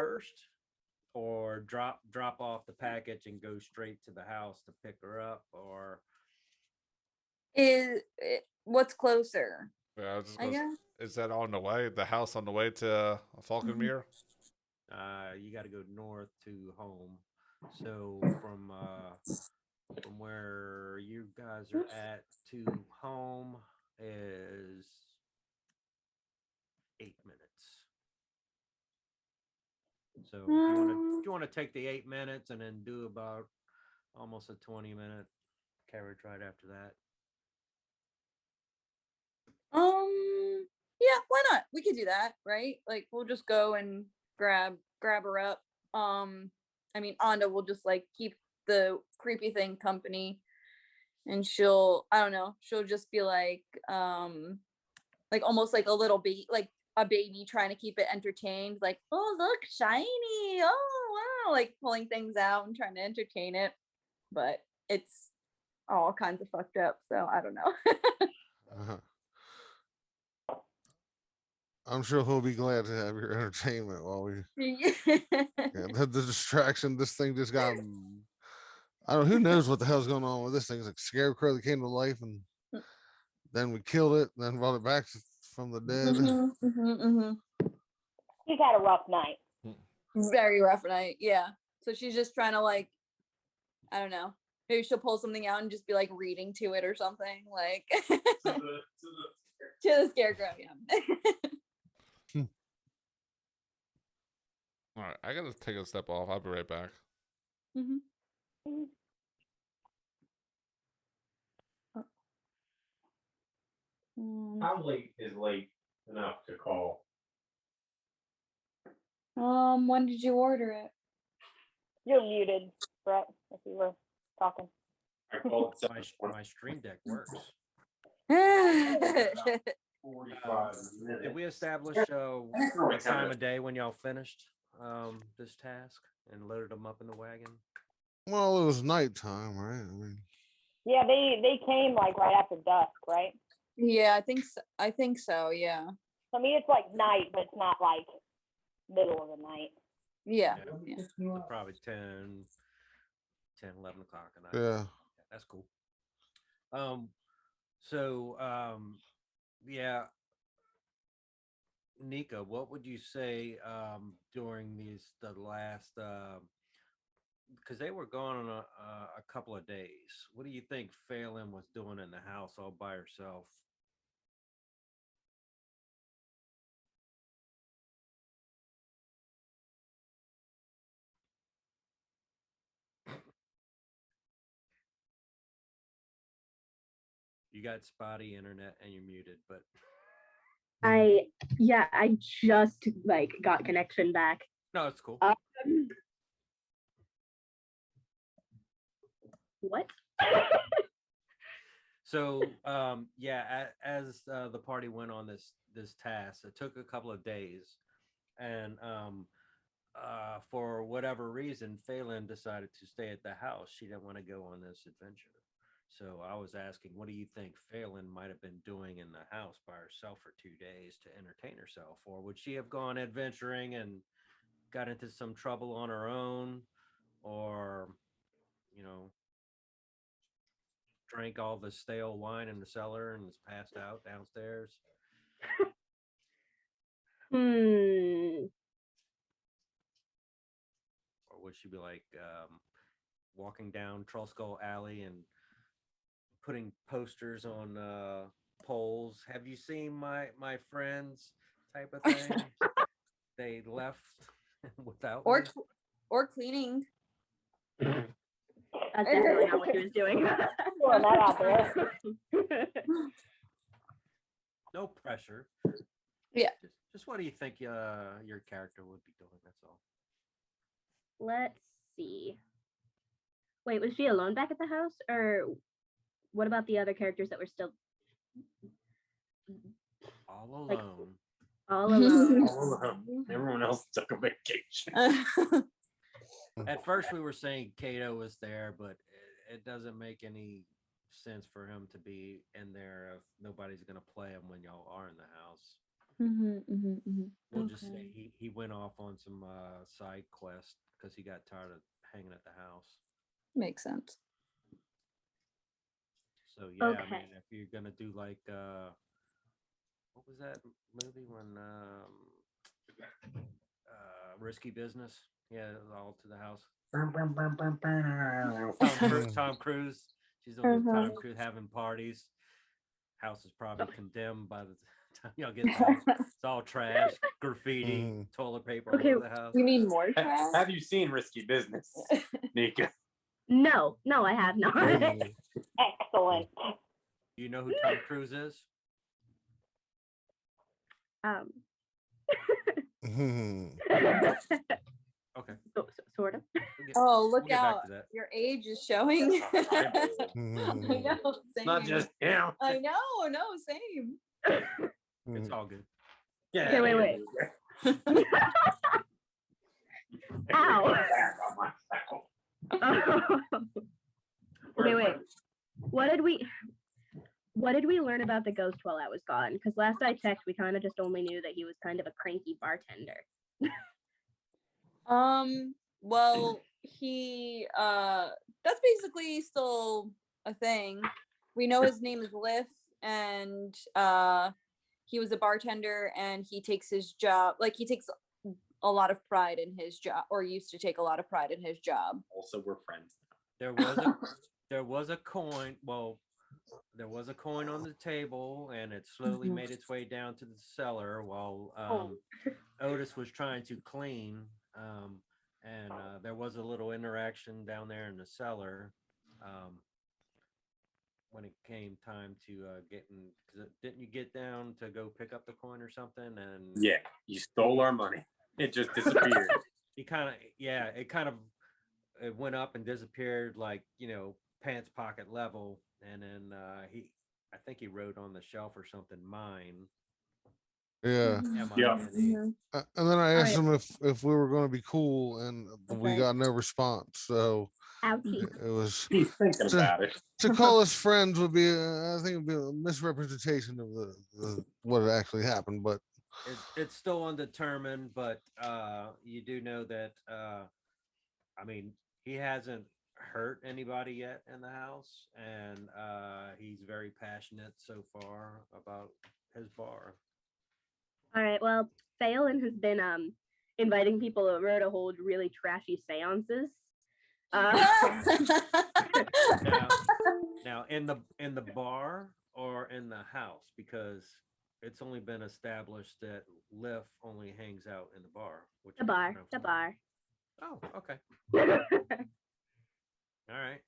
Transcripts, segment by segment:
first, or drop off the package and go straight to the house to pick her up, or What's closer? Yeah, I was just I gonna, guess. is that on the way? The house on the way to Phaulkonmere? you got to go north to home. So from where you guys are at to home is 8 minutes. So if you want to take the 8 minutes and then do about almost a 20-minute carriage ride after that. Yeah, why not? We could do that, right? Like we'll just go and grab her up. I mean, Anda will just like keep the creepy thing company, and I don't know, she'll just be like almost like a little like a baby trying to keep it entertained, like, oh look, shiny, oh wow, like pulling things out and trying to entertain it. But it's all kinds of fucked up, so I don't know. I'm sure he'll be glad to have your entertainment while we Yeah. the distraction. This thing just got. I don't. Who knows what the hell's going on with this thing? It's like a scarecrow that came to life, and then we killed it, and then brought it back from the dead. He's had a rough night. Very rough night. Yeah. So she's just trying to like, I don't know. Maybe she'll pull something out and just be like reading to it or something, like to the scarecrow. Yeah. All right, I gotta take a step off. I'll be right back. How late is late enough to call? When did you order it? You're muted, Brett, if you were talking. I called My stream deck works. 45 minutes. Did we establish the time of day when y'all finished this task and loaded them up in the wagon? Well, it was nighttime, right? I mean, Yeah, they came like right after dusk, right? Yeah, I think so. Yeah. I mean, it's like night, but it's not like middle of the night. Yeah. So probably 10, 11 o'clock at night. yeah. That's cool. So yeah, Nika, what would you say during the last because they were gone on a couple of days? What do you think Phelan was doing in the house all by herself? You got spotty internet and you're muted, but I just like got connection back. no, it's cool. What? So yeah, as the party went on this task, it took a couple of days, and for whatever reason, Phelan decided to stay at the house. She didn't want to go on this adventure. So I was asking, what do you think Phelan might have been doing in the house by herself for 2 days to entertain herself? Or would she have gone adventuring and got into some trouble on her own? Or, drank all the stale wine in the cellar and was passed out downstairs? Or would she be like walking down Trollskull Alley and putting posters on poles? Have you seen my friends? Type of thing. They left without me. Or cleaning. That's definitely not what he was doing. Throwing that out there. No pressure. Yeah. Just what do you think your character would be doing? That's all. Let's see. Wait, was she alone back at the house, or what about the other characters that were still All alone? Like, all alone? All alone. Everyone else took a vacation. At first, we were saying Kato was there, but it doesn't make any sense for him to be in there if nobody's gonna play him when y'all are in the house. We'll just say Okay. he went off on some side quest because he got tired of hanging at the house. Makes sense. So yeah, I Okay. mean, if you're gonna do like what was that movie when Risky Business? Yeah, it was all to the house. Tom Cruise. She's on the Tom Cruise having parties. House is probably condemned by the time y'all get there. It's all trash, graffiti, toilet paper all Okay. over the house. You mean more trash? Have you seen Risky Business, Nika? No, I have not. Excellent. Do you know who Tom Cruise is? um. Okay. Sort of. Oh, We'll look get back out. to that. Your age is showing. I know, It's not same. just him. I know, no, same. It's all good. Yeah. Okay, wait. Ow. Okay, wait. What did we learn about the ghost while I was gone? Because last I checked, we kind of just only knew that he was kind of a cranky bartender. Well, he that's basically still a thing. We know his name is Liff, and he was a bartender, and he takes his job, like he takes a lot of pride in his job, or used to take a lot of pride in his job. Also, we're friends. There was a coin. Well, there was a coin on the table, and it slowly made its way down to the cellar while Otis was trying to clean. And there was a little interaction down there in the cellar when it came time to because didn't you get down to go pick up the coin or something? And Yeah, you stole our money. It just disappeared. It went up and disappeared, like, pants pocket level, and then I think he wrote on the shelf or something, mine. Yeah. Yeah. MINE. And then I asked right. him if we were going to be cool, and we Okay. got no response. So Ouchie. it was He's thinking to, about it. to call us friends would be, I think, it'd be a misrepresentation of the what had actually happened. But It's still undetermined, but you do know that I mean, he hasn't hurt anybody yet in the house, and he's very passionate so far about his bar. All right. Well, Phelan has been inviting people over to hold really trashy seances. Now in the bar or in the house, because it's only been established that Liff only hangs out in the bar, which The is bar. kind of The fun. bar. Oh, okay. All right.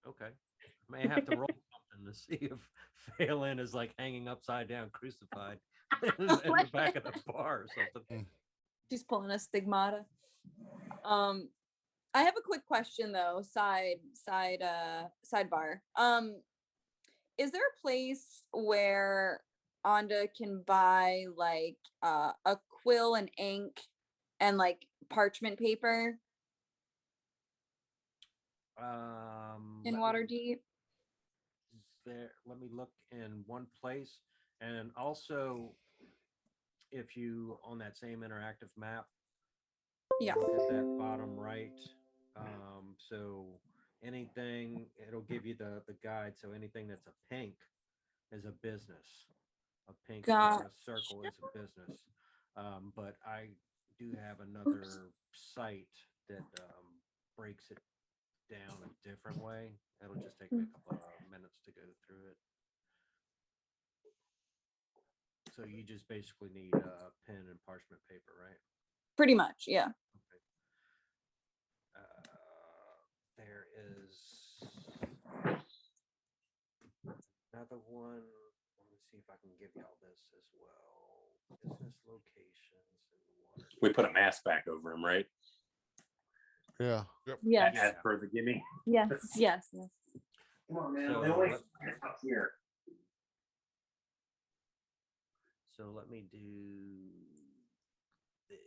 Okay. May have to roll something to see if Phelan is like hanging upside down, crucified in the back of the bar or something. She's pulling a stigmata. I have a quick question though, sidebar. Is there a place where Anda can buy like a quill and ink and like parchment paper in Waterdeep? Let me look in one place, and also if you on that same interactive map, Yeah. look at that bottom right. So anything, it'll give you the guide. So anything that's a pink is a business. A pink circle is a business. But I do have another site that breaks it down a different way. It'll just take me a couple of minutes to go through it. So you just basically need a pen and parchment paper, right? Pretty much, yeah. Okay. There is another one. Let me see if I can give y'all this as well. Business locations and water. We put a mask back over him, right? yeah, Yes. As per the gimme. Yes. Yes. Yes. Come on, man. So They always let- up here. So let me do this.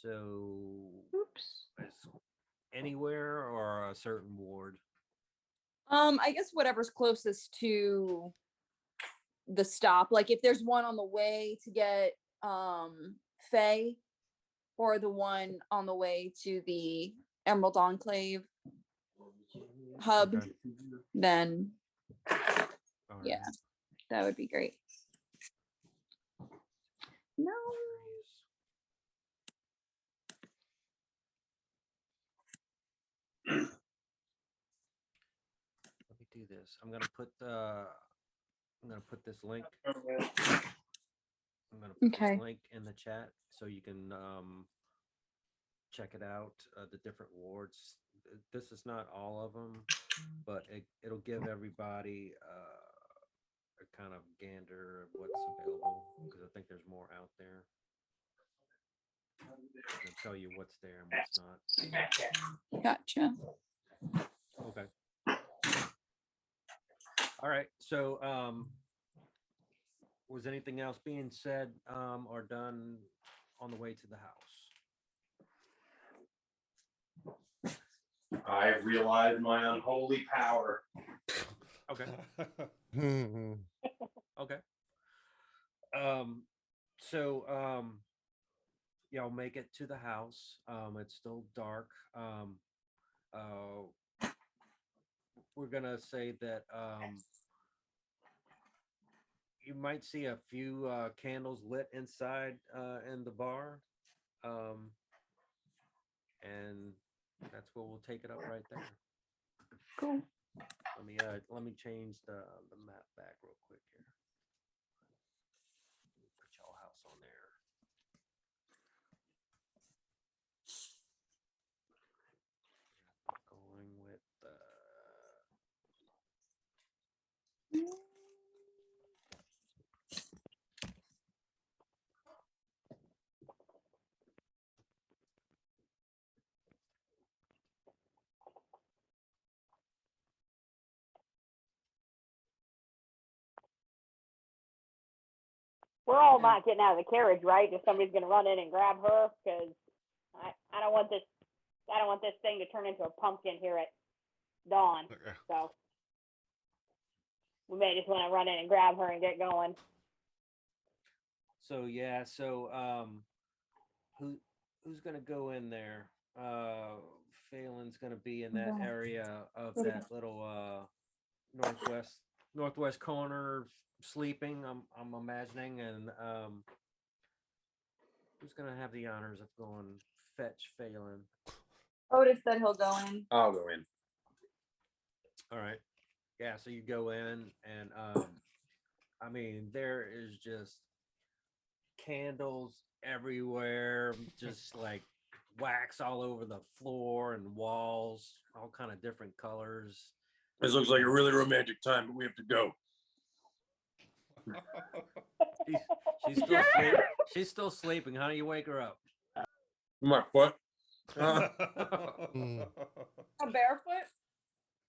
So Oops. is anywhere or a certain ward? I guess whatever's closest to the stop. Like if there's one on the way to get Faye, or the one on the way to the Emerald Enclave hub, Okay. then All yeah, right. that would be great. No. Let me do this. I'm gonna put this link. I'm gonna put Okay. this link in the chat so you can check it out. The different wards. This is not all of them, but it'll give everybody a kind of gander of what's available, because I think there's more out there. I'll tell you what's there and what's not. Gotcha. Okay. All right. So, was anything else being said or done on the way to the house? I realized my unholy power. Okay. Mhm. Okay. So, y'all make it to the house. It's still dark. We're gonna say that you might see a few candles lit inside in the bar, and that's where we'll take it up right there. Cool. Let me change the map back real quick here. Put y'all house on there. Going with We're all not getting out of the carriage, right? If somebody's gonna run in and grab her, because I don't want this thing to turn into a pumpkin here at dawn. Okay. So we may just want to run in and grab her and get going. So yeah, who's gonna go in there? Phelan's gonna be in that area of that little northwest corner sleeping, I'm imagining, and who's gonna have the honors of going fetch Phelan? Otis said he'll go in. I'll go in. All right. Yeah, so you go in and I mean, there is just candles everywhere, just like wax all over the floor and walls, all kind of different colors. This looks like a really romantic time, but we have to go. She's still sleeping. How do you wake her up? My foot? Mm. A barefoot?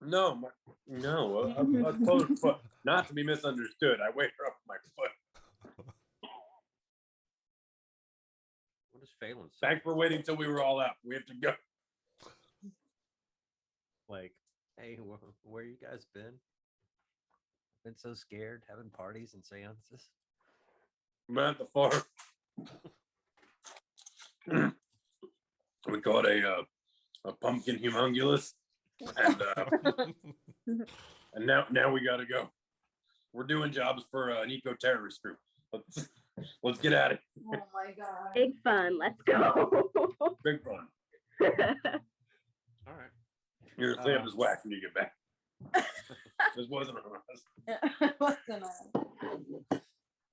No, a closed foot. Not to be misunderstood. I wake her up with my foot. What does Phelan say? Thanks for waiting till we were all out. We have to go. Like, hey, where you guys been? Been so scared having parties and seances? I'm at the farm. We caught a pumpkin humongulous, and now we gotta go. We're doing jobs for an eco-terrorist group. Let's get at it. Oh my god. Big fun. Let's go. Big fun. All right. You're gonna clean up this wax when you get back. This wasn't on us.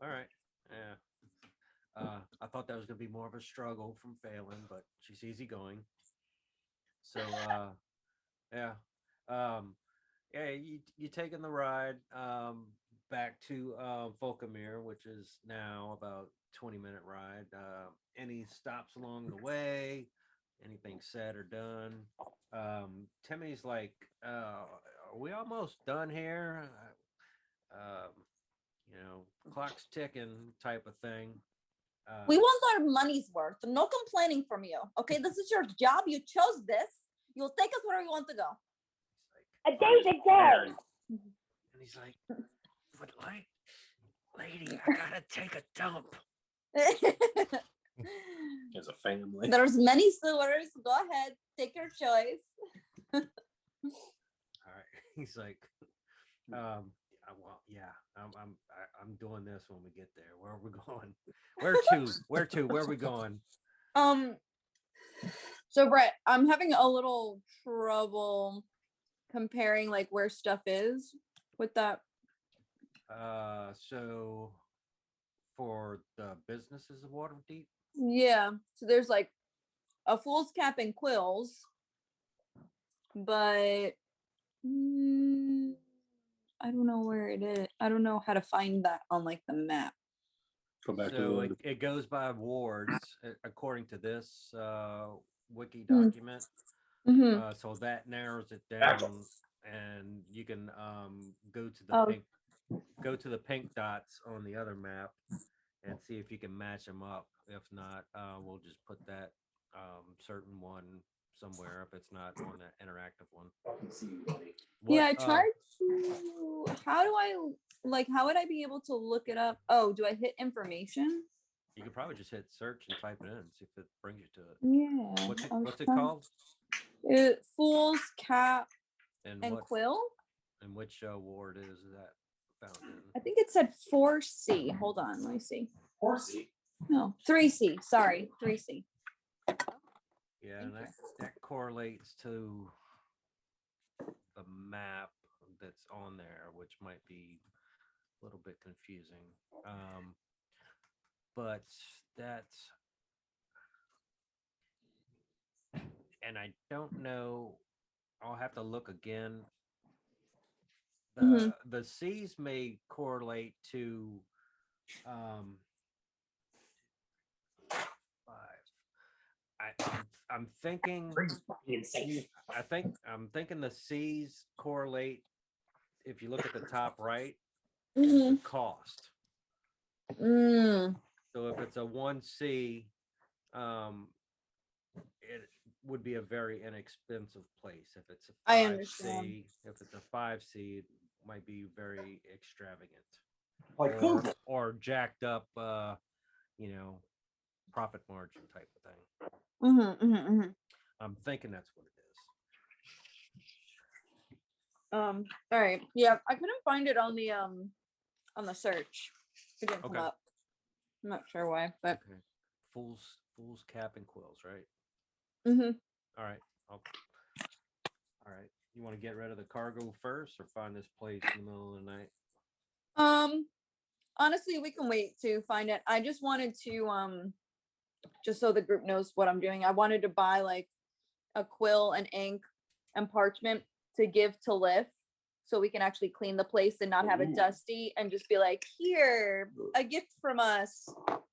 All right. Yeah. I thought that was gonna be more of a struggle from Phelan, but she's easygoing. So yeah. Yeah, you taking the ride back to Phaulkonmere, which is now about 20-minute ride. Any stops along the way? Anything said or done? Timmy's like, are we almost done here? Clock's ticking type of thing. We want our money's worth. No complaining from you. Okay, this is your job. You chose this. You'll take us where we want to go. He's like, A day's a day. And he's like, but lady, I gotta take a dump. As a family. There's many sewers. Go ahead, take your choice. All right. He's like, well, yeah, I'm doing this when we get there. Where are we going? Where to? Where are we going? So Brett, I'm having a little trouble comparing like where stuff is with that. So for the businesses of Waterdeep, Yeah. So there's like a fool's cap and quills, but I don't know where it is. I don't know how to find that on like the map. Go back so to it goes by wards according to this wiki Hmm. document. Mm-hmm. So that narrows it down, and you can go to the Oh. pink dots on the other map and see if you can match them up. If not, we'll just put that certain one somewhere if it's not on that interactive one. Fucking see you, buddy. Yeah, I What, tried to. How do I like? How would I be able to look it up? Oh, do I hit information? you could probably just hit search and type it in, see if it brings you to it. Yeah. What's it called? Fool's cap And and what quill. and which ward is that found in? I think it said 4C. Hold on, let me see. Horsey. No, 3C. Sorry, 3C. Yeah, and that correlates to the map that's on there, which might be a little bit confusing. But that's, and I don't know. I'll have to look again. The C's may correlate to 5. I'm thinking. Insane. I'm thinking the C's correlate if you look at the top right, Mm-hmm. the cost. Mm. So if it's a 1C, it would be a very inexpensive place. If it's a I 5C, understand. if it's a 5C, it might be very extravagant. Like or, Google. or jacked up, profit margin type of thing. Mm-hmm, mm-hmm, mm-hmm. I'm thinking that's what it is. All right. Yeah, I couldn't find it on the search. It didn't come Okay. up. I'm not sure why, but Okay. Fool's cap and quills, right? mm-hmm. All right. All right. You want to get rid of the cargo first, or find this place in the middle of the night? Honestly, we can wait to find it. I just wanted to just so the group knows what I'm doing. I wanted to buy like a quill and ink and parchment to give to Liv so we can actually clean the place and not have it Ooh. dusty, and just be like, here, a gift from us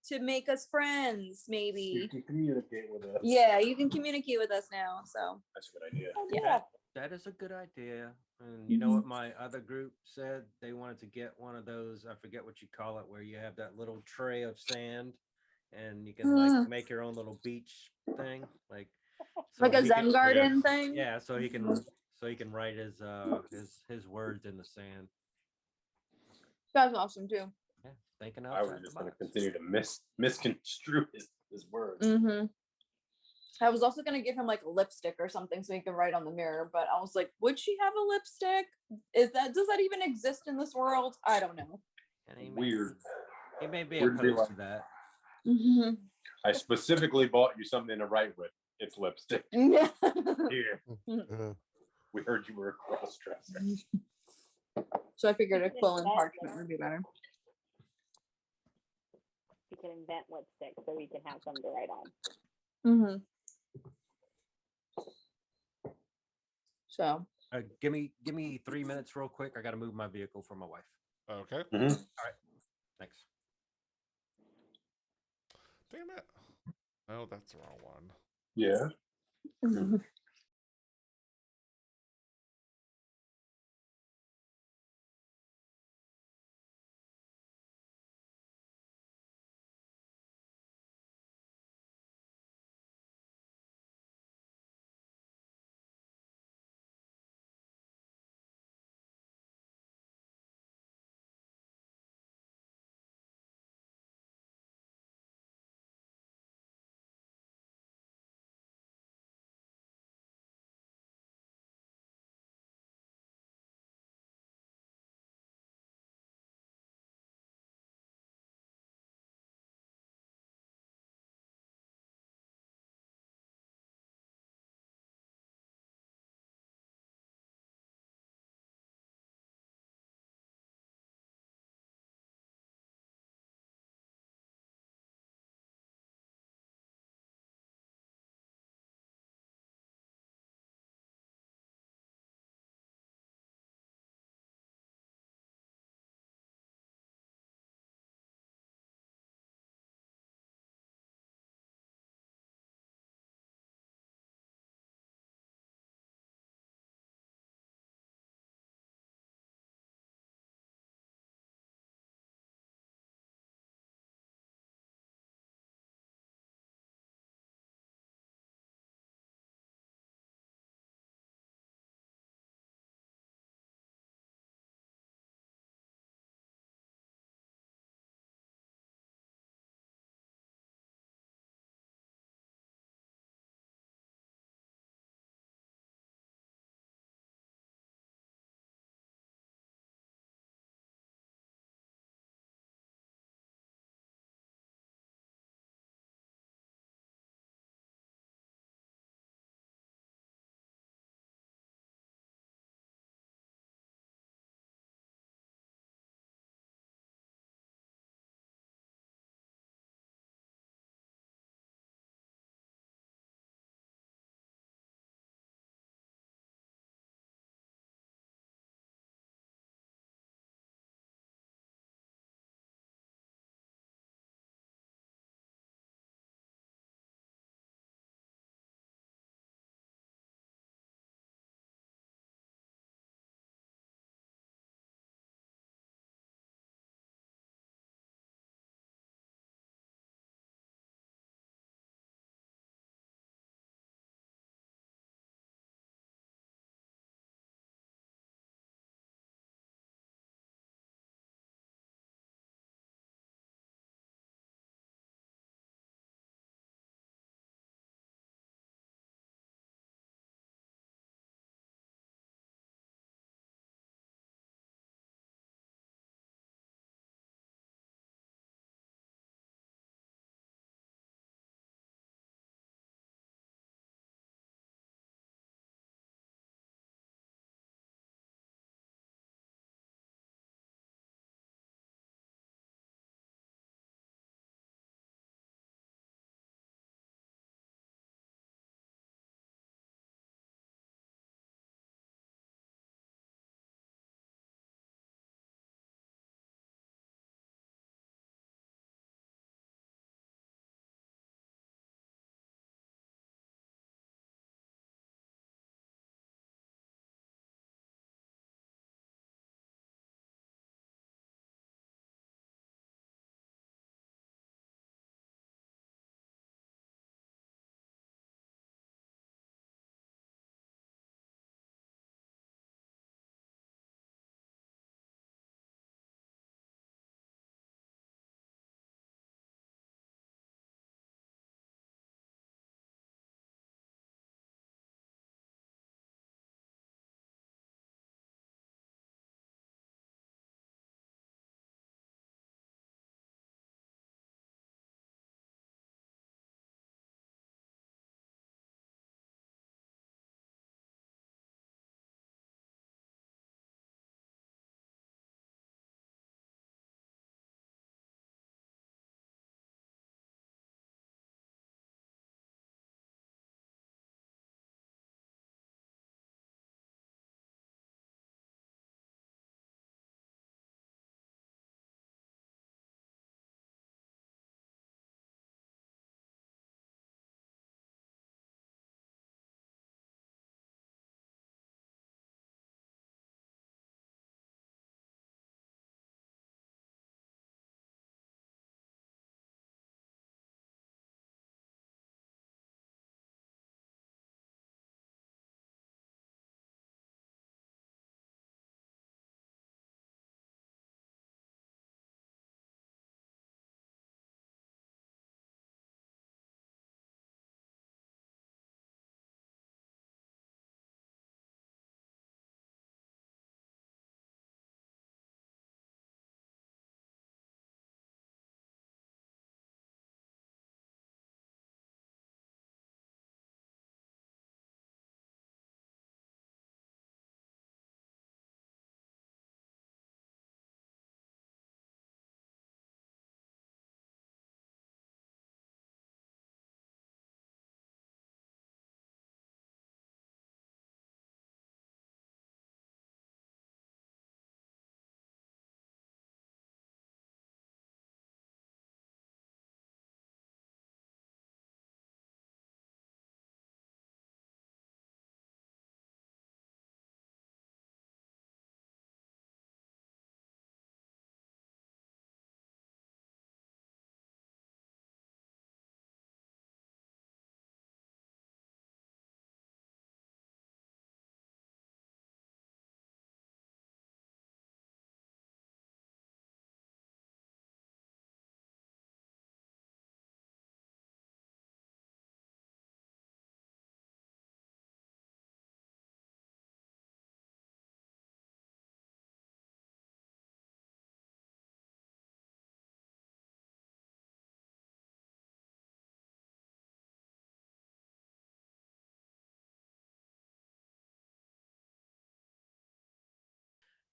to make us friends, You maybe. can communicate with us. Yeah, you can communicate with us now. So That's a good idea. yeah. That is a good idea. And you know what my other group said? They wanted to get one of those, I forget what you call it, where you have that little tray of sand and you can like make your own little beach thing. Like Like a he Zen can- garden thing. Yeah, so he can write his words in the sand. That's awesome too. Yeah, thinking I outside was the just going to box. continue to misconstrue his words. Mm-hmm. I was also gonna give him like a lipstick or something so he can write on the mirror, but I was like, would she have a lipstick? Does that even exist in this world? I don't know. And he Weird. He may be Weird to be opposed like- to that. Mm-hmm. I specifically bought you something to write with. It's lipstick. Yeah. Here. Uh, We heard you were a cross dresser. So I figured a quill and parchment would be better. You can invent lipstick so we can have something to write on. Mm-hmm. So Give me 3 minutes real quick. I got to move my vehicle for my wife. Okay. Thanks. Damn it. Oh, that's the wrong one. Yeah.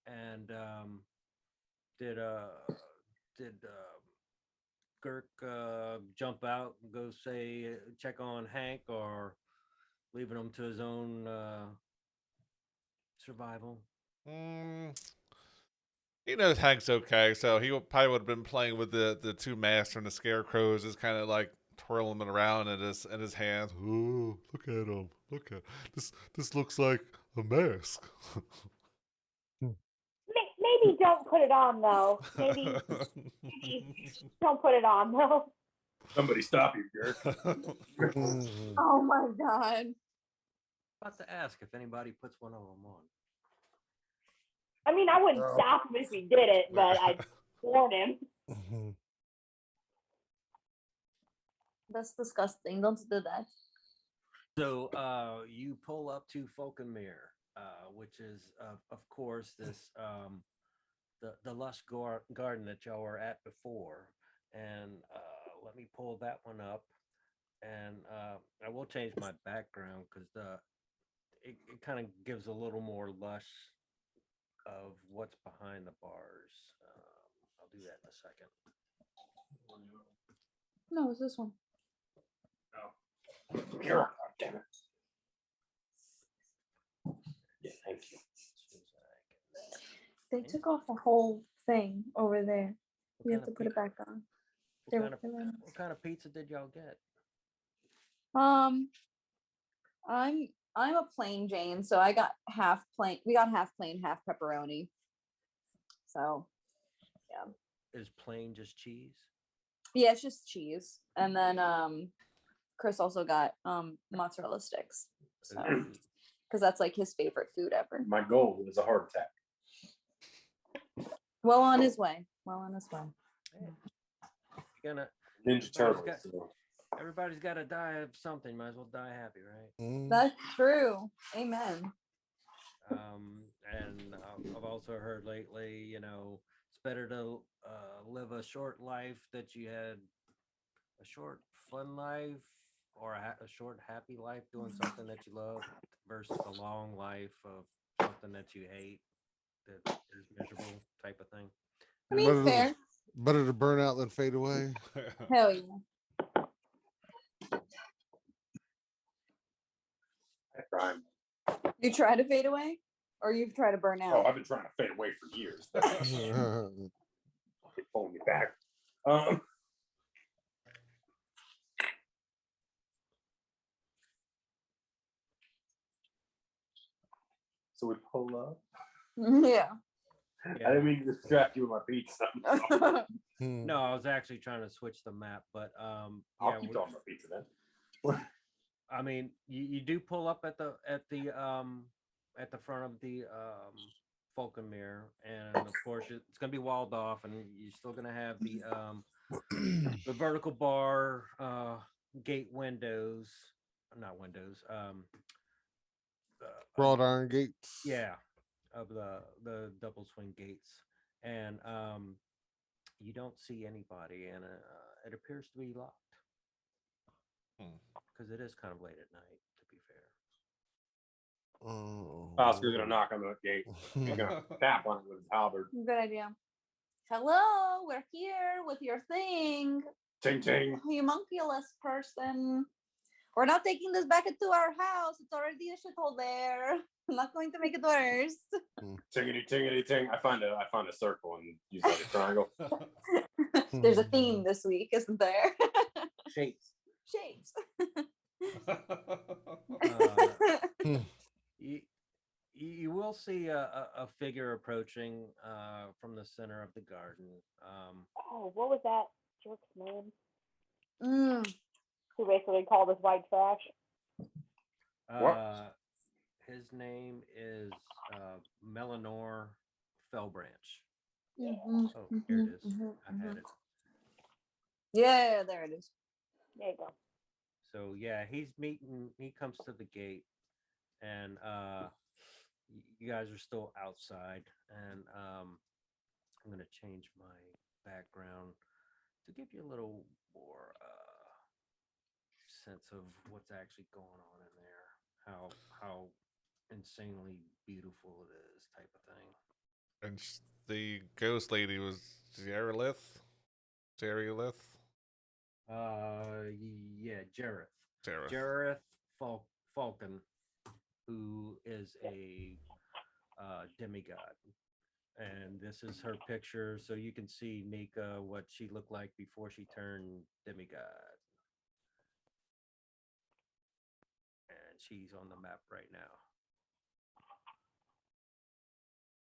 and did Girk jump out and go say check on Hank, or leaving him to his own survival? He knows Hank's okay, so he probably would have been playing with the two masks and the scarecrows, just kind of like twirling them around in his hands. Ooh, look at him! Look at this. This looks like a mask. Maybe don't put it on though. Maybe don't put it on though. Somebody stop you, Girk. Oh my god. About to ask if anybody puts one of them on. I mean, I wouldn't stop him if he did it, but I'd warn him. That's disgusting. Don't do that. So you pull up to Phaulkonmere, which is of course this the lush garden that y'all were at before. And let me pull that one up, and I will change my background because it kind of gives a little more lush of what's behind the bars. I'll do that in a second. No, it's this one. Girk, oh, damn it. Yeah, thank you. They took off the whole thing over there. We have to put it back on. What kind of pizza did y'all get? I'm a plain Jane, so I got half plain. We got half plain, half pepperoni. So, yeah. Is plain just cheese? Yeah, it's just cheese, and then Chris also got mozzarella sticks. So, because that's like his favorite food ever. My goal is a heart attack. Well on his way. Well on his way. Gonna Ninja Turtles. Everybody's got to die of something. Might as well die happy, right? That's true. Amen. And I've also heard lately, it's better to live a short life that you had a short fun life, or a short happy life doing something that you love, versus a long life of something that you hate that is miserable type of thing. I mean, fair. Better to burn out than fade away. Hell yeah. I try. You try to fade away, or you've tried to burn Oh, out? I've been trying to fade away for years. They're pulling me back. So we pull up. Yeah. I didn't mean to distract you with my pizza. No, I was actually trying to switch the map, but I'll yeah, keep talking about pizza then. I mean, you do pull up at the front of the Phaulkonmere, and of course it's gonna be walled off, and you're still gonna have the vertical bar gate windows, not windows, Wrought iron gates. yeah, of the double swing gates, and you don't see anybody, and it appears to be locked. Because it is kind of late at night, to be fair. Oscar's gonna knock on the gate. He's gonna tap on it with his halberd. Good idea. Hello, we're here with your thing. Ting ting. Homunculus person. We're not taking this back into our house. It's already a shithole there. I'm not going to make it worse. Tingity tingity ting. I find a circle and use it like a triangle. There's a theme this week, isn't there? Shapes. Shapes. You will see a figure approaching from the center of the garden. Oh, what was that jerk's name? Mm. Who basically called us white trash? What? His name is Melanor Fellbranch. Mhm, Oh, here it is. mhm, I had mhm. it. Yeah, there it is. There you go. So yeah, he comes to the gate, and you guys are still outside, and I'm gonna change my background to give you a little more sense of what's actually going on in there, how insanely beautiful it is, type of thing. And the ghost lady was Jerrilith. Jerrilith. Yeah, Jareth. Jareth. Jareth Falcon, who is a demigod. And this is her picture, so you can see Nika what she looked like before she turned demigod. And she's on the map right now.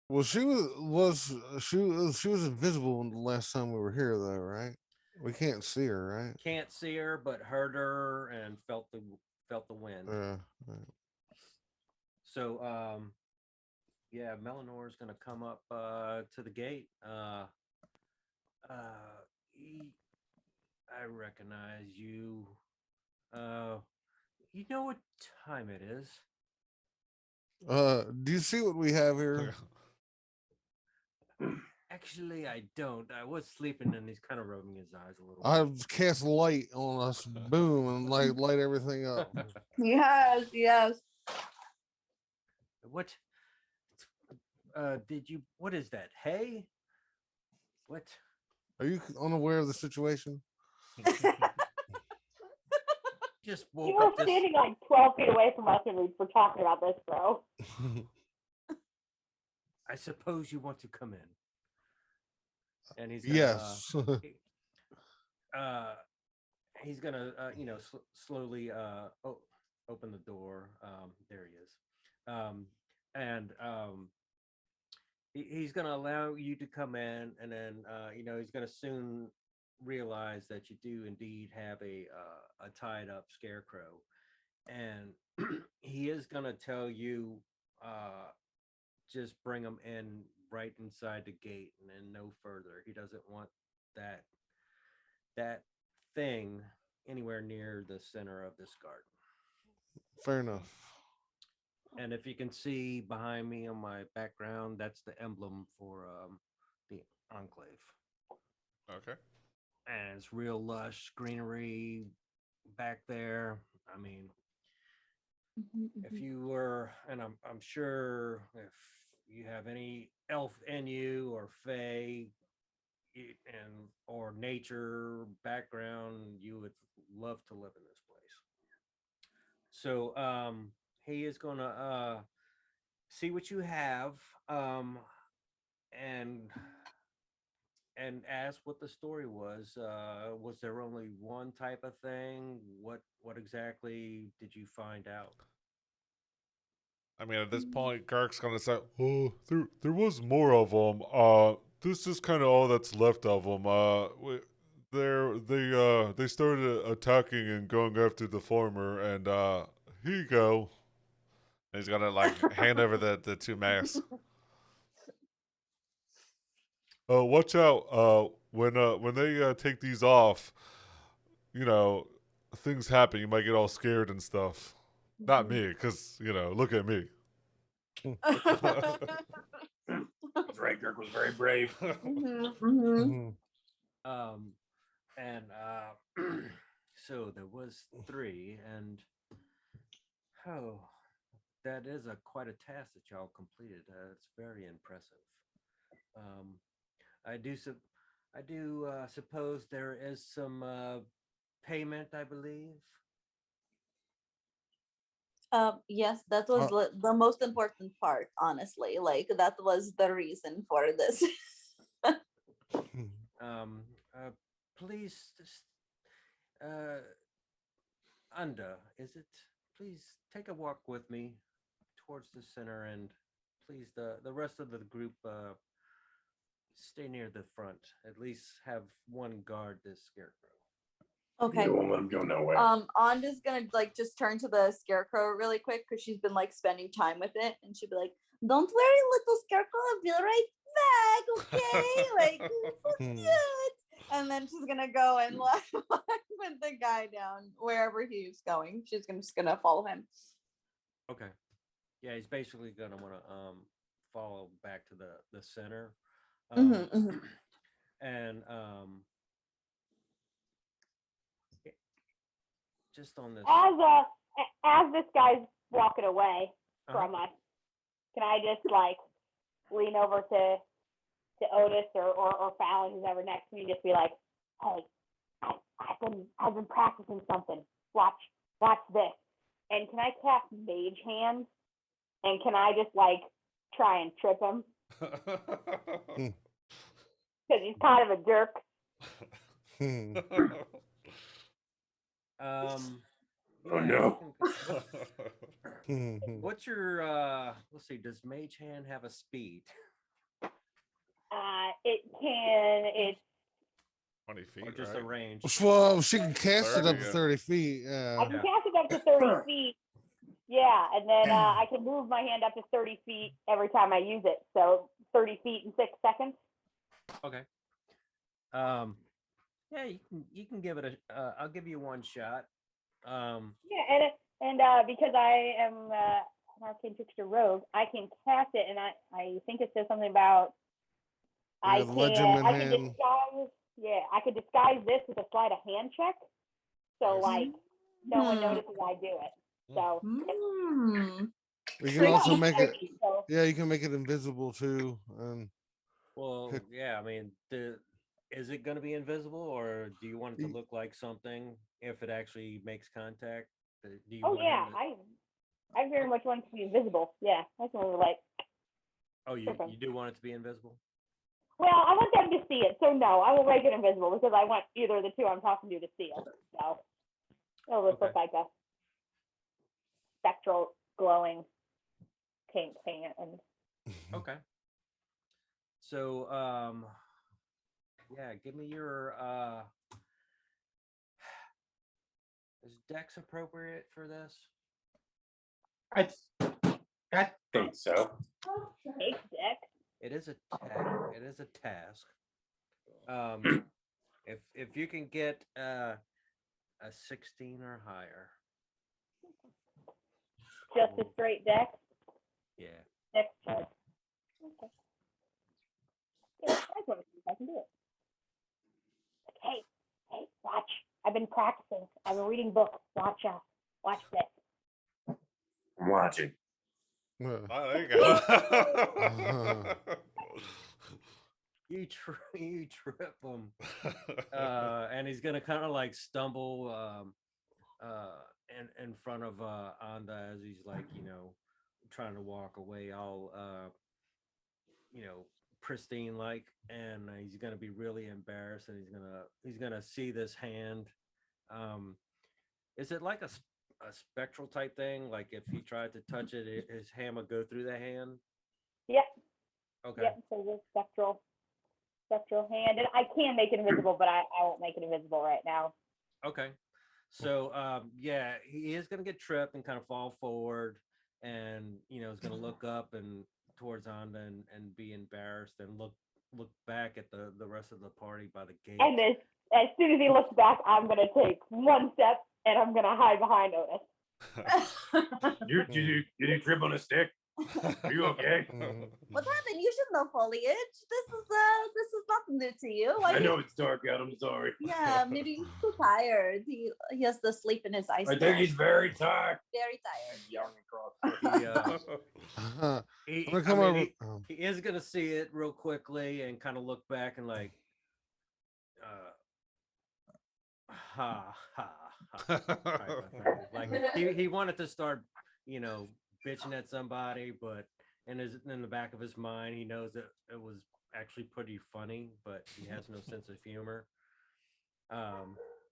Well, she was invisible the last time we were here, though, right? We can't see her, right? Can't see her, but heard her and felt the wind. Right. So yeah, Melinor's gonna come up to the gate. I recognize you. You know what time it is? Do you see what we have here? Actually, I don't. I was sleeping, and he's kind of rubbing his eyes a little. I've cast light on us, boom, and light everything up. Yes, yes. What? Did you? What is that? Hay? What? Are you unaware of the situation? Just You woke were up. standing like 12 feet away from us and we were talking about this, bro. I suppose you want to come in. And he's Yes. He's gonna slowly open the door. There he is. He's gonna allow you to come in, and then he's gonna soon realize that you do indeed have a tied up scarecrow, and he is gonna tell you just bring him in right inside the gate and then no further. He doesn't want that thing anywhere near the center of this garden. Fair enough. And if you can see behind me on my background, that's the emblem for the Enclave. Okay. And it's real lush greenery back there. I mean, if you were, and I'm sure if you have any elf in you or fae or nature background, you would love to live in this place. So he is gonna see what you have and ask what the story was. Was there only one type of thing? What exactly did you find out? I mean, at this point, Girk's gonna say, "Oh, there was more of them. This is kind of all that's left of them. They started attacking and going after the farmer, and here you go." And he's gonna hand over the two masks. Watch out. When they take these off, things happen. You might get all scared and stuff. Not me, because look at me. That's right. Girk was very brave. So there was 3, and that is quite a task that y'all completed. It's very impressive. I do suppose there is some payment, I believe. Yes, that was the most important part, honestly. Like, that was the reason for this. Please, is it? Please take a walk with me towards the center, and please, the rest of the group, stay near the front. At least have one guard this scarecrow. Okay. You won't let him go nowhere. Anda's gonna just turn to the scarecrow really quick because she's been spending time with it, and she'll be like, "Don't worry, little scarecrow, I'll be right back, okay?" So cute. And then she's gonna go and put the guy down wherever he's going. She's just gonna follow him. Okay. Yeah, he's basically gonna want to follow back to the center. And just on this. As this guy's walking away from us, can I just lean over to Otis or Fallon, who's ever next to me, just be like, "Hey, I've been practicing something. Watch this. And can I cast Mage Hand? And can I just like try and trip him because he's kind of a jerk?" Oh, yeah, no. What's your let's see, does Mage Hand have a speed? It's 20 Or feet, just a right? range? Well, she can cast it 30, up to yeah. 30 feet. I Yeah. can cast it up to 30 feet. Yeah, and then I can move my hand up to 30 feet every time I use it. So 30 feet in 6 seconds. Okay. Yeah, you can give it a. I'll give you one shot. Yeah, and because I am an arcane trickster rogue, I can cast it, and I think it says something about I Yeah, can legerdman I can hand. disguise. Yeah, I could disguise this with a sleight of hand check. So Nice. like no one Hmm. notices I do it. So Mm. You can Tricky, also make it. tricky, so Yeah, you can make it invisible too. And Well, Pick- yeah. I mean, is it going to be invisible, or do you want it to Y- look like something if it actually makes contact? Do you oh want yeah, him to- I very much want it to be invisible. Yeah, that's what we're like. Oh, you Okay. do want it to be invisible? Well, I want them to see it, so no, I will make it invisible because I want either of the two I'm talking to see it. So it'll just look Okay. like a spectral glowing pink thing. And Okay. So, yeah, give me your is Dex appropriate for this? I think so. take deck. It is a it is a task. If you can get a 16 or higher, Just a straight deck. yeah. Deck check. Okay. Yeah, I want to see if I can do it. Hey, watch. I've been practicing. I've been reading books. Watch this. I'm watching. yeah. Oh, there you go. You trip him, and he's gonna kind of like stumble in front of Anda as he's like trying to walk away all pristine like, and he's gonna be really embarrassed, and he's gonna see this hand. Is it like a spectral type thing? Like if he tried to touch it, his hand would go through the hand. Yep. Okay. Yep. So the spectral hand, and I can make it invisible, but I won't make it invisible right now. Okay. So yeah, he is gonna get tripped and kind of fall forward, and is gonna look up and towards Anda and be embarrassed and look back at the rest of the party by the gate. And as soon as he looks back, I'm gonna take one step and I'm gonna hide behind Otis. Did you trip on a stick? Are you okay? What happened? You should know foliage. This is nothing new to you. Why I do know it's dark out. I'm sorry. Yeah, maybe he's too tired. He has the sleep in his eyes. I think he's very tired. very tired. Young across. He, I'm gonna I come mean, over. he is gonna see it real quickly and kind of look back and like, ha ha ha. type of thing. Like he wanted to start, bitching at somebody, but in the back of his mind, he knows that it was actually pretty funny, but he has no sense of humor.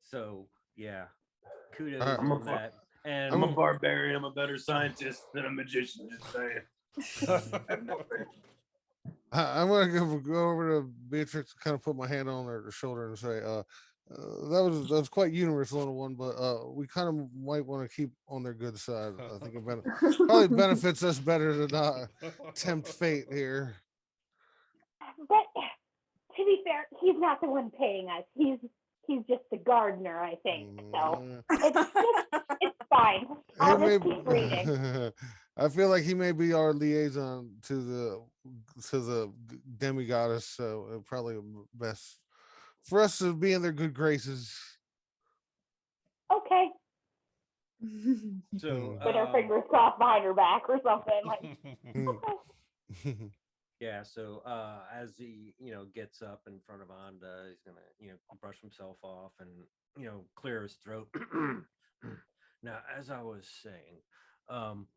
So yeah, kudos I'm on that. And I'm a barbarian. I'm a better scientist than a magician. Just saying. I'm gonna go over to Beatrix and kind of put my hand on her shoulder and say, that was quite humorous, little one, but we kind of might want to keep on their good side. I think it probably benefits us better to not tempt fate here. But to be fair, he's not the one paying us. He's just the gardener, I think. So it's fine. I'll just keep reading. I feel like he may be our liaison to the demigoddess, so probably best for us to be in their good graces. Okay. so With her fingers crossed behind her back or something. Like, okay. Yeah, so as he, gets up in front of Anda, he's gonna, brush himself off and, clear his throat. Now, as I was saying, um,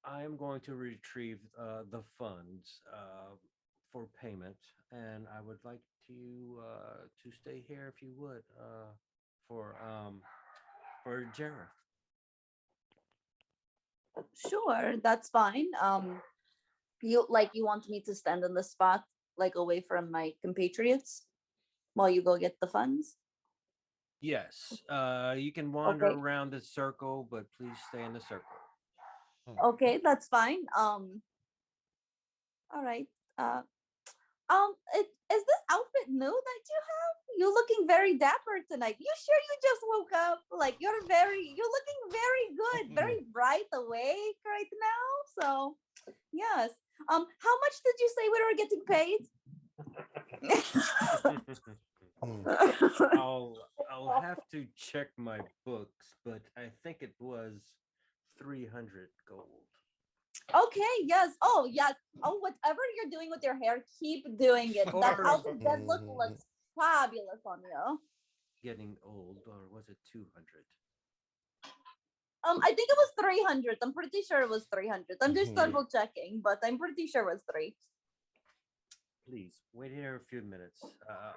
I am going to retrieve the funds for payment, and I would like to stay here if you would for Jareth. Sure, that's fine. You want me to stand in the spot, like away from my compatriots, while you go get the funds? Yes, you can wander Okay. around the circle, but please stay in the circle. Okay, that's fine. All right. Is this outfit new that you have? You're looking very dapper tonight. You sure you just woke up? Like you're looking very good, very bright awake right now. So, yes. How much did you say we were getting paid? I'll have to check my books, but I think it was 300 gold. Okay, yes. Oh, yes. Oh, whatever you're doing with your hair, keep doing it. That Or- outfit, that look looks fabulous on you. Getting old, or was it 200? I think it was 300. I'm pretty sure it was 300. I'm just double checking, but I'm pretty sure it was 3. Please wait here a few minutes.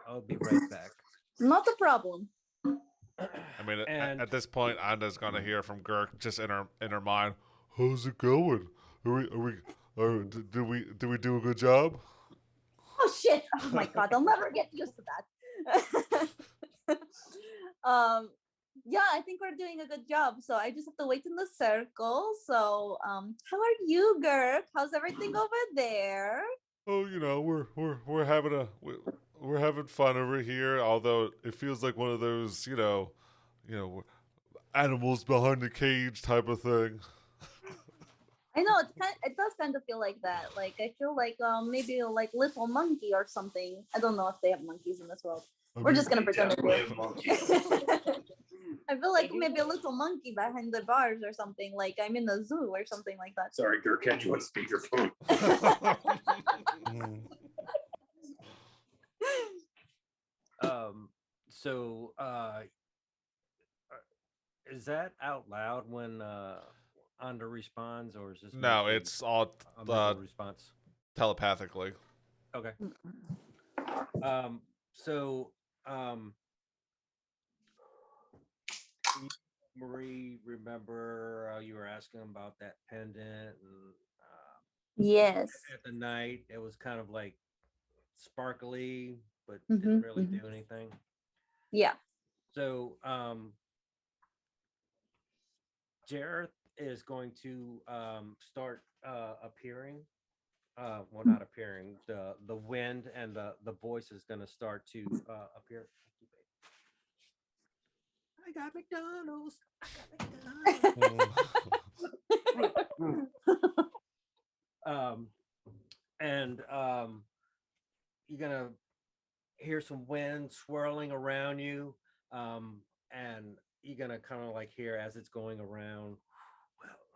I'll be right back. Not a problem. I mean, And at this point, Anda's gonna hear from Girk just in her mind. How's it going? Did we do a good job? Oh shit! Oh my god! I'll never get used to that. Yeah, I think we're doing a good job. So I just have to wait in the circle. So, how are you, Girk? How's everything over there? Oh, we're having we're having fun over here. Although it feels like one of those, animals behind the cage type of thing. I know it does kind of feel like that. Like I feel like maybe like little monkey or something. I don't know if they have monkeys in this world. We're just gonna pretend they do. I feel like maybe a little monkey behind the bars or something. Like I'm in the zoo or something like that. Sorry, Girk, had you on speakerphone. So is that out loud when Anda responds, or is this No, mostly it's all a mental response? telepathically. Okay. So Marie, remember you were asking about that pendant, and Yes. at the night it was kind of like sparkly, but didn't really do anything. Yeah. So Jareth is going to start appearing. Well, not appearing. The wind and the voice is going to start to appear. I got McDonald's. And you're gonna hear some wind swirling around you, and you're gonna kind of like hear as it's going around, well,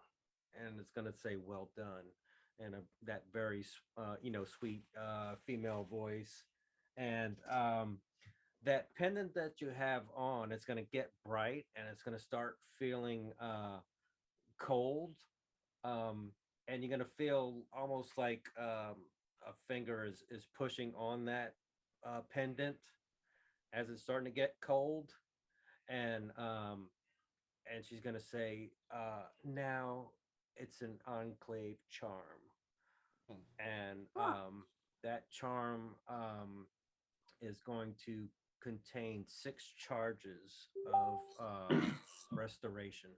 and it's gonna say "well done," and that very sweet female voice, and that pendant that you have on, it's gonna get bright and it's gonna start feeling cold, and you're gonna feel almost like a finger is pushing on that pendant as it's starting to get cold, and she's gonna say, now it's an enclave charm, and that charm is going to contain 6 charges of restoration.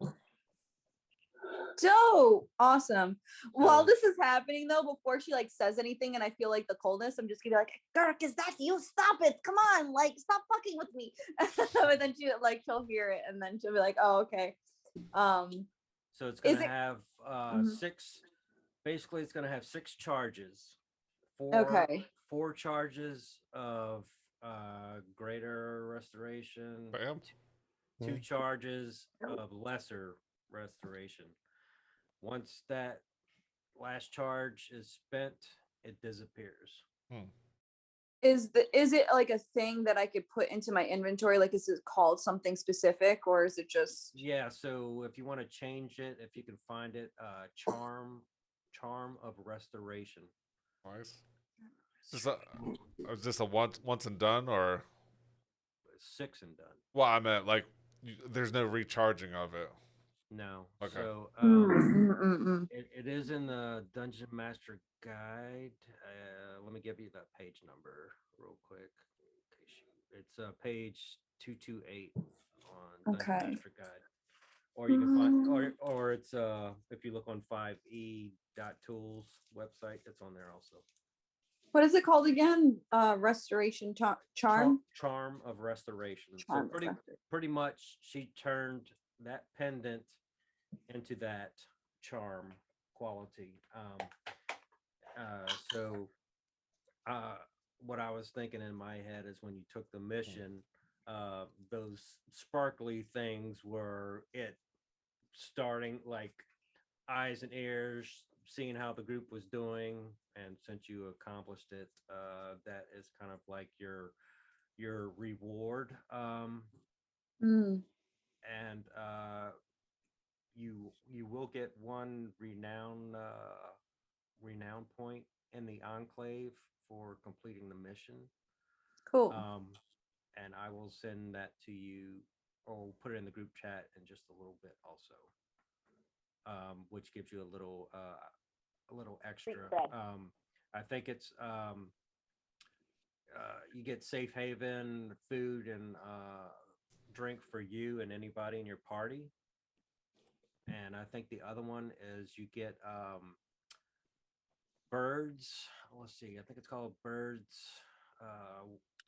So awesome. While So- this is happening though, before she like says anything and I feel like the coldness, I'm just gonna be like, Girk, is that you? Stop it. Come on, like stop fucking with me. But then she'll hear it and then she'll be like, oh, okay. So it's going Is to it- have Mhm. 6, basically it's going to have 6 charges. Okay. 4 charges of greater restoration, Bam. 2 charges of lesser restoration. Once that last charge is spent, it disappears. Is it like a thing that I could put into my inventory? Like, is it called something specific, or is it just? Yeah, so if you want to change it, if you can find it, charm of restoration. Nice. Is this a once and done, or? 6 and done. Well, I meant like there's no recharging of it. No. Okay. So it is in the Dungeon Master Guide. Let me give you that page number real quick. In case it's page 228 on Dungeon Okay. Master Guide. Or you can find, or it's if you look on 5e.tools website, it's on there also. What is it called again? Restoration charm. Charm of restoration. Charm So of restoration. pretty much she turned that pendant into that charm quality. So what I was thinking in my head is when you took the mission, those sparkly things were it starting like eyes and ears, seeing how the group was doing, and since you accomplished it, that is kind of like your reward. And you will get 1 renown point in the enclave for completing the mission. Cool. And I will send that to you, or we'll put it in the group chat in just a little bit also, which gives you a little extra. I think it's you get safe haven, food, and drink for you and anybody in your party. And I think the other one is you get birds. Let's see, I think it's called birds,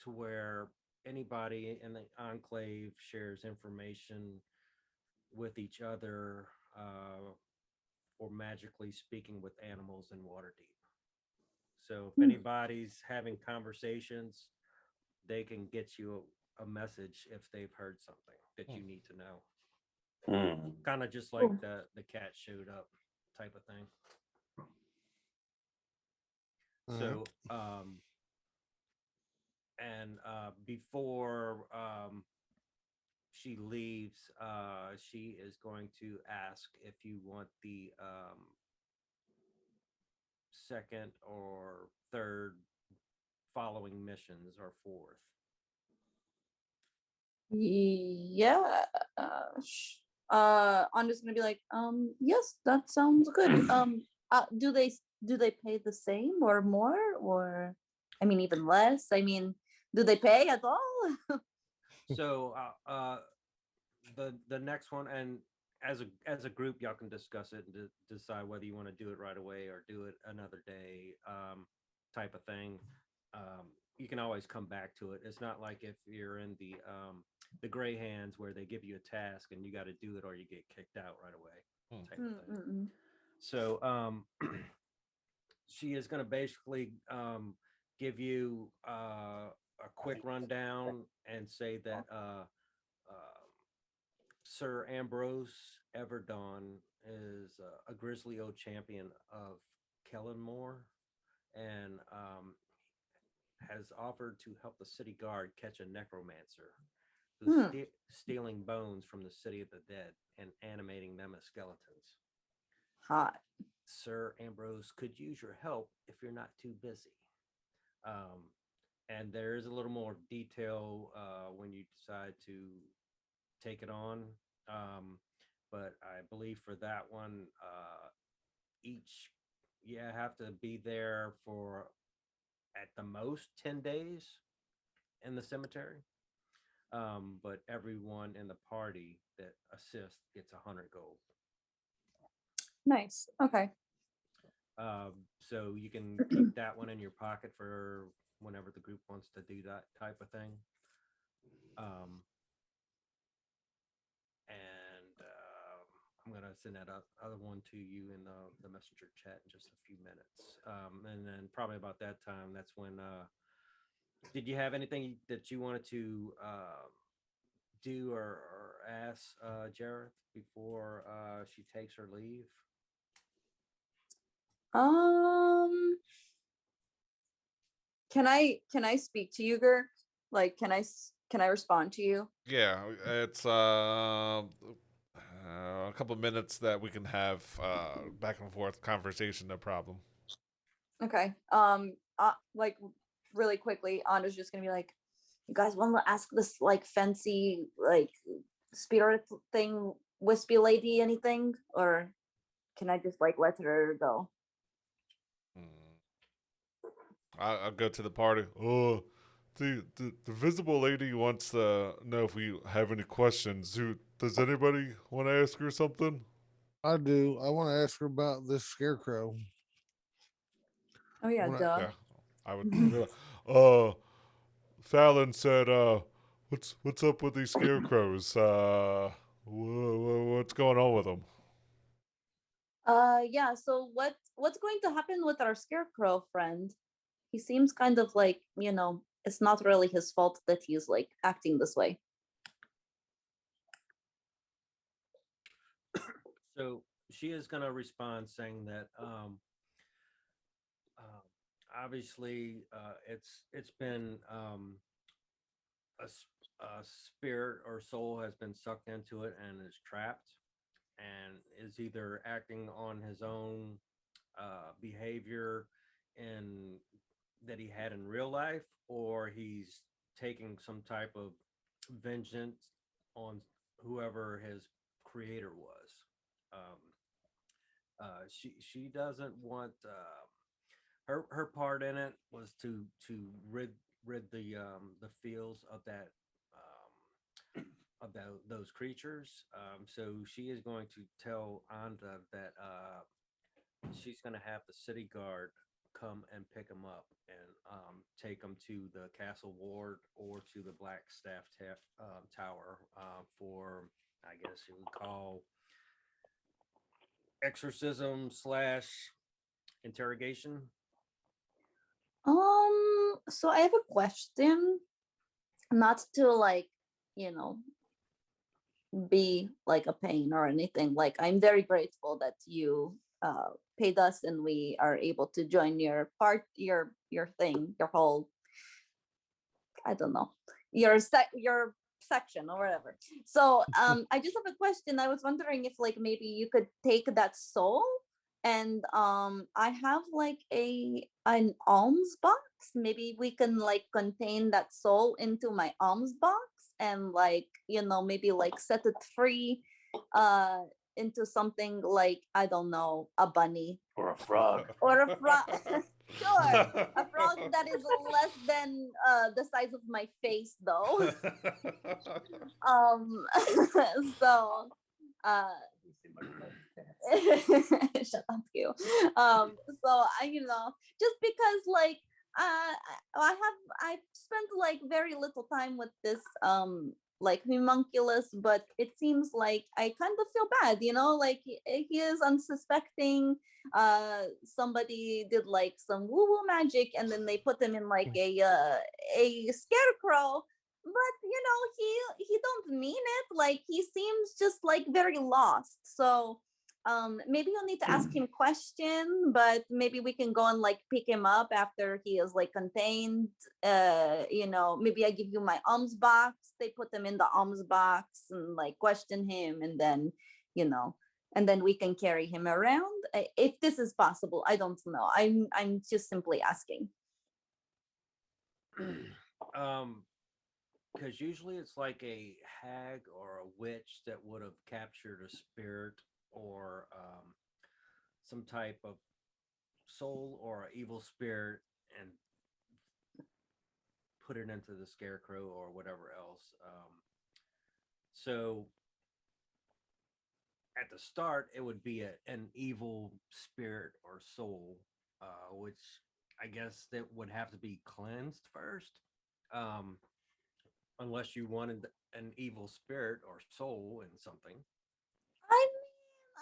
to where anybody in the enclave shares information with each other, or magically speaking with animals in Waterdeep. So if anybody's having conversations, they can get you a message if they've heard something that you need to know. Kind of just like the cat showed up type of thing. So and before she leaves, she is going to ask if you want the second or third following missions, or fourth. Yeah. I'm just gonna be like, yes, that sounds good. Do they pay the same or more, or I mean even less? I mean, do they pay at all? So the next one, and as a group, y'all can discuss it and decide whether you want to do it right away or do it another day, type of thing. You can always come back to it. It's not like if you're in the gray hands where they give you a task and you got to do it or you get kicked out right away, type of thing. So she is going to basically give you a quick rundown and say that Sir Ambrose Everdon is a grizzly old champion of Kellenmore, and has offered to help the city guard catch a necromancer who's stealing bones from the city of the dead and animating them as skeletons. Hot. Sir Ambrose could use your help if you're not too busy. And there is a little more detail when you decide to take it on. But I believe for that one, you have to be there for at the most 10 days in the cemetery. But everyone in the party that assists gets 100 gold. Nice. Okay. So you can keep that one in your pocket for whenever the group wants to do that type of thing. I'm going to send that other one to you in the messenger chat in just a few minutes. And then probably about that time, that's when, did you have anything that you wanted to do or ask Jareth before she takes her leave? Can I speak to you, Girk? Like, can I respond to you? Yeah, it's a couple minutes that we can have back and forth conversation, no problem. Okay. Like really quickly, Anna's just gonna be like, you guys want to ask this like fancy like spirit thing, wispy lady anything, or can I just like let her go? I'll go to the party. Oh, the visible lady wants to know if we have any questions. Does anybody want to ask her something? I do. I want to ask her about this scarecrow. Oh yeah, Right. duh. Yeah, I would. Fallon said, what's up with these scarecrows? What's going on with them? Yeah. So what's going to happen with our scarecrow friend? He seems kind of like, it's not really his fault that he's like acting this way. So she is going to respond saying that obviously it's been a spirit or soul has been sucked into it and is trapped and is either acting on his own behavior and that he had in real life, or he's taking some type of vengeance on whoever his creator was. She doesn't want her part in it was to rid the fields of that those creatures. So she is going to tell Anda that she's going to have the city guard come and pick him up and take him to the castle ward or to the Black Staff Tower for, I guess you would call, exorcism / interrogation. So I have a question, not to like, be like a pain or anything. Like, I'm very grateful that you paid us and we are able to join your thing, your whole, I don't know, your section or whatever. So I just have a question. I was wondering if like maybe you could take that soul and I have like an alms box. Maybe we can like contain that soul into my alms box and like, maybe like set it free into something like, I don't know, a bunny Or a frog. or a frog. Sure, a frog that is less than the size of my face though. So shut up you. So just because like I've spent like very little time with this like homunculus, but it seems like I kind of feel bad, like he is unsuspecting. Somebody did like some woo-woo magic and then they put him in like a scarecrow, but he don't mean it. Like he seems just like very lost. So maybe you'll need to ask him question, but maybe we can go and like pick him up after he is like contained. Maybe I give you my alms box, they put him in the alms box and like question him, and then and then we can carry him around if this is possible. I don't know, I'm just simply asking. Because usually it's like a hag or a witch that would have captured a spirit or some type of soul or evil spirit and put it into the scarecrow or whatever else. So at the start, it would be an evil spirit or soul, which I guess that would have to be cleansed first. Unless you wanted an evil spirit or soul in something. I'm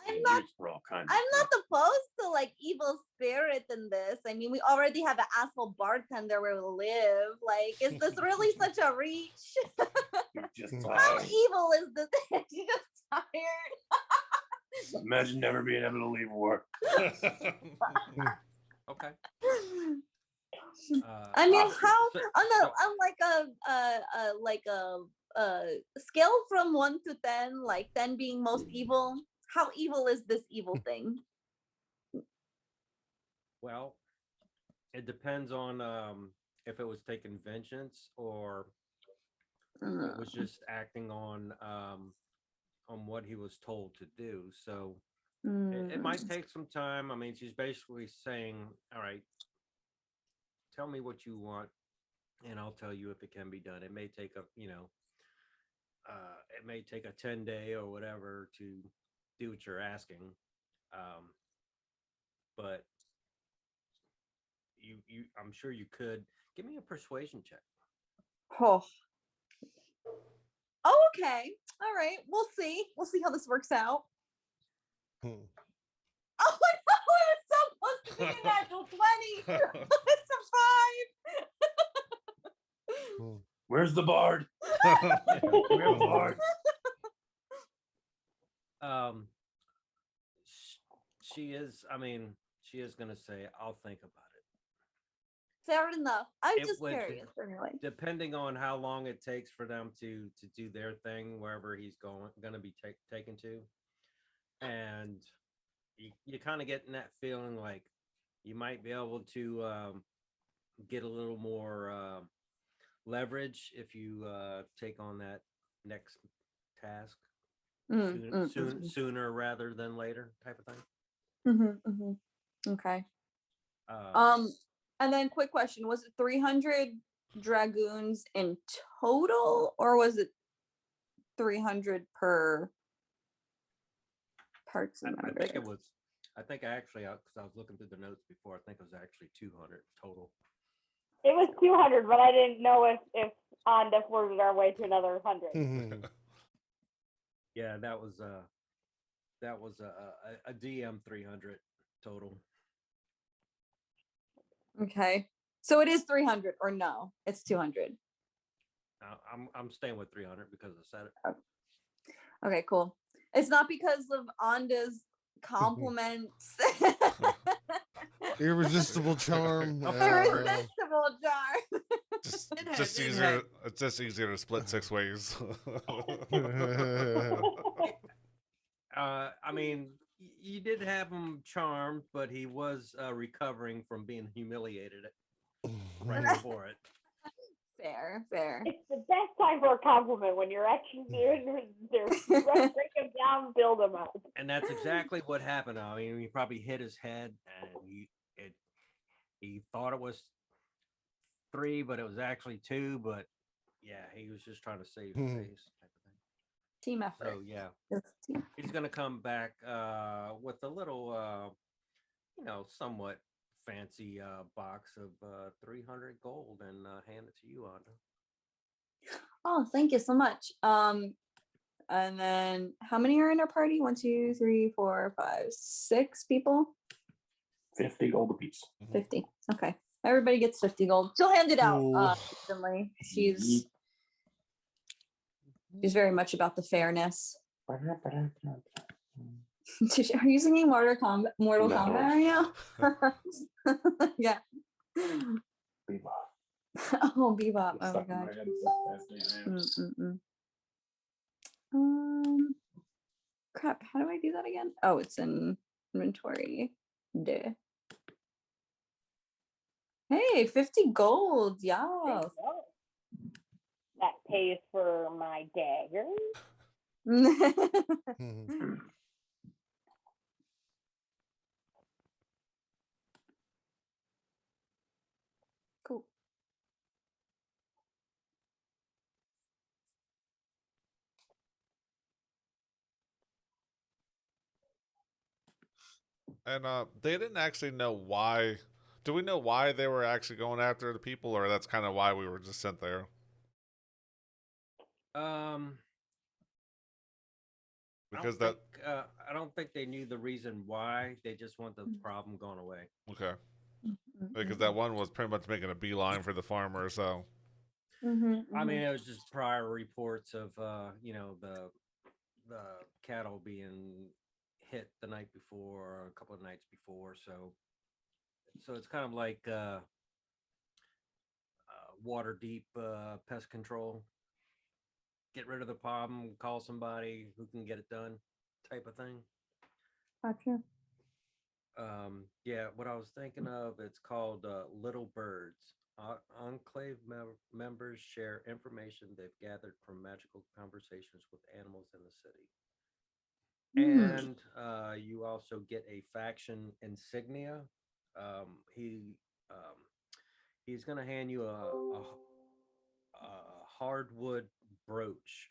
I'm not opposed to like evil spirit in this. I mean, we already have an asshole bartender where we live. Like, is this really such a reach? just How evil is this? You're just tired. Imagine never being able to leave work. Okay. I mean, so- how so- on like a scale from 1 to 10, like 10 being most evil, how evil is this evil thing? Well, it depends on if it was taking vengeance or it was just acting on what he was told to do. So it might take some time. I mean, she's basically saying, all right, tell me what you want and I'll tell you if it can be done. It may take it may take a 10-day or whatever to do what you're asking. But I'm sure you could give me a persuasion check. Oh. Okay. All right. We'll see. We'll see how this works out. Hmm. Oh no, it was supposed to be a natural 20. It's a 5. Hmm. Where's the bard? Where's the bard? She is, I mean, she is gonna say, I'll think about it. Fair enough. I'm It just would- curious anyway. Depending on how long it takes for them to do their thing wherever he's gonna be taken to, and you kind of getting that feeling like you might be able to get a little more leverage if you take on that next task sooner rather than later, type of thing. Okay. And then quick question, was it 300 dragoons in total, or was it 300 per parts and I members? think it was. I think actually, because I was looking through the notes before, I think it was actually 200 total. It was 200, but I didn't know if Onda forwarded our way to another 100. Hmm. Yeah, that was a DM 300 total. Okay. So it is 300 or no? It's 200. I'm staying with 300 because I said it. Okay, cool. It's not because of Onda's compliments. Irresistible charm. Irresistible charm. It's just easier to split 6 ways. I mean, you did have him charmed, but he was recovering from being humiliated right before it. Fair. It's the best time for a compliment when you're actually they're break them down, build them up. And that's exactly what happened. I mean, he probably hit his head, and he thought it was 3, but it was actually 2. But yeah, he was just trying to save his face, type of thing. Team effort. So yeah, It's team. he's gonna come back with a little, somewhat fancy box of 300 gold and hand it to you, Anna. Oh, thank you so much. And then how many are in our party? 1, 2, 3, 4, 5, 6 people. 50 gold apiece. 50. Okay. Everybody gets 50 gold. She'll hand it out. Cool. Instantly. She's very much about the fairness. Are you singing Mortal Kombat No. right now? Yeah. Bebop. Oh, Bebop. It's Oh stuck in my my god. head. That's Crap. How do I do that again? Oh, it's in inventory. Duh. Hey, 50 gold. There Yeah. you go. That pays for my dagger. Cool. And they didn't actually know why. Do we know why they were actually going after the people, or that's kind of why we were just sent there? Because I don't think they knew the reason why. They just want the problem gone away. okay, because that one was pretty much making a beeline for the farmer. So I mean, it was just prior reports of the cattle being hit the night before or a couple of nights before. So it's kind of like water deep pest control. Get rid of the problem, call somebody who can get it done, type of thing. Gotcha. Yeah, what I was thinking of, it's called Little Birds. Enclave members share information they've gathered from magical conversations with animals in the city. And you also get a faction insignia. He's going to hand you a hardwood brooch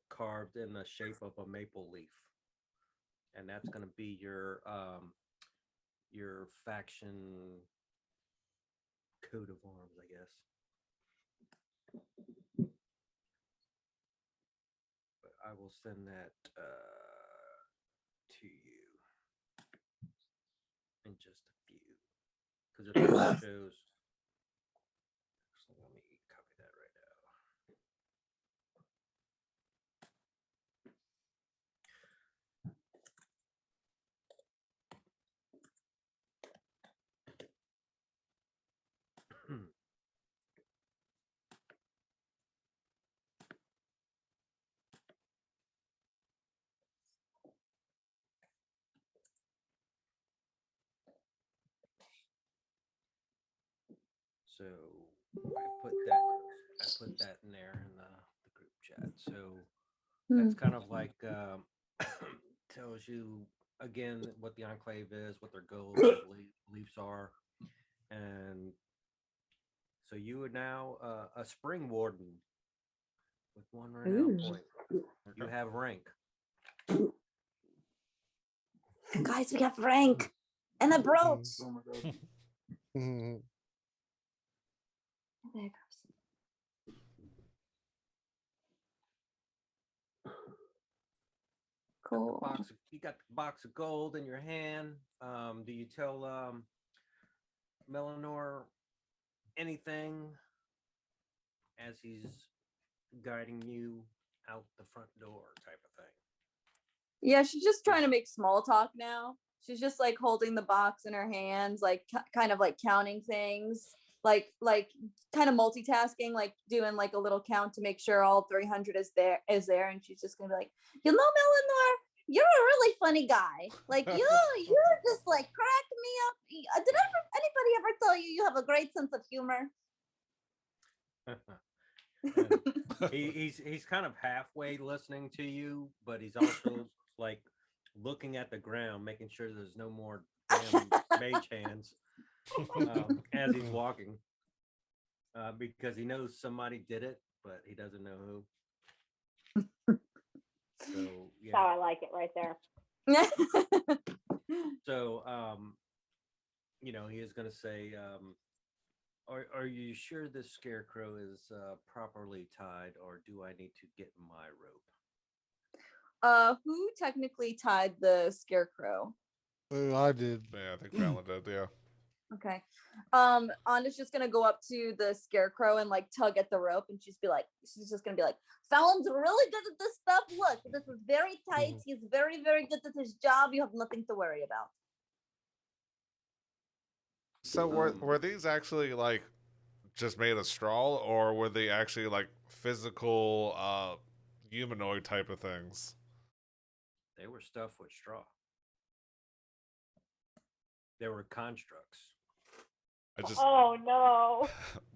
carved in the shape of a maple leaf, and that's going to be your faction coat of arms, I guess. But I will send that to you in just a few, because it also shows. So let me copy that right now. So I put that in there in the group chat. So that's kind of like tells you again what the enclave is, what their goals and beliefs are, and so you are now a spring warden with 1 renown point. You have rank. Guys, we have rank and a brooch. Oh my god. Mhm. There it goes. Cool. You got the box of gold in your hand. Do you tell Melanor anything as he's guiding you out the front door, type of thing? Yeah, she's just trying to make small talk now. She's just like holding the box in her hands, like kind of like counting things, like kind of multitasking, like doing like a little count to make sure all 300 is there. And she's just gonna be like, Eleanor, you're a really funny guy. Like you just like crack me up. Did anybody ever tell you you have a great sense of humor? He's kind of halfway listening to you, but he's also like looking at the ground, making sure there's no more damn mage hands as he's walking, because he knows somebody did it, but he doesn't know who. So That's how I like it right there. So he is going to say, are you sure this scarecrow is properly tied, or do I need to get my rope? Who technically tied the scarecrow? I did. Yeah, I think Fallon did. Yeah. Okay. Anna's just gonna go up to the scarecrow and like tug at the rope, and she's just gonna be like, Fallon's really good at this stuff. Look, this is very tight. He's very, very good at his job. You have nothing to worry about. So were these actually like just made of straw, or were they actually like physical humanoid type of things? They were stuffed with straw. They were constructs. I just Oh no.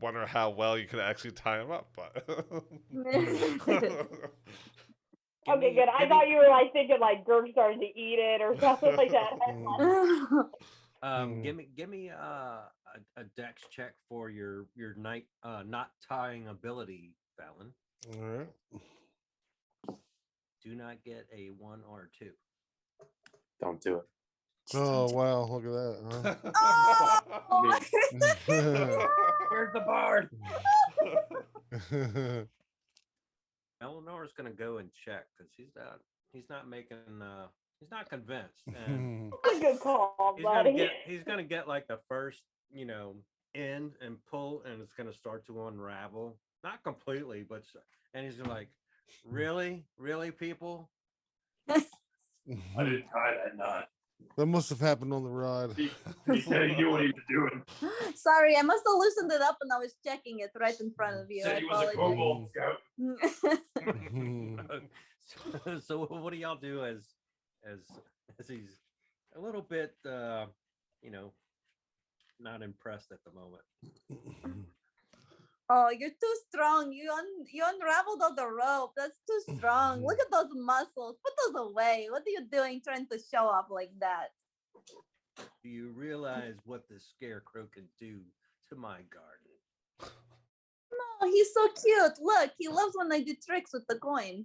wonder how well you could actually tie them up. But Okay, good. I thought you were like thinking like Girk started to eat it or something like that. Give me a dex check for your night not tying ability, Fallon. All right. Do not get a 1 or 2. Don't do it. Oh wow! Look at that. Oh! Where's the bard? Huh? Eleanor's gonna go and check because he's not convinced, and That's a good call, buddy. he's gonna get like the first end and pull, and it's gonna start to unravel, not completely, but and he's like, really people. I didn't tie that knot. That must have happened on the ride. He said he knew what he was doing. Sorry, I must have loosened it up and I was checking it right in front of you. Said I he was a apologize. kobold scout. So what do y'all do as he's a little bit not impressed at the moment? Oh, you're too strong. You unraveled all the rope. That's too strong. Look at those muscles. Put those away. What are you doing trying to show off like that? Do you realize what the scarecrow can do to my garden? No, he's so cute. Look, he loves when I do tricks with the coin.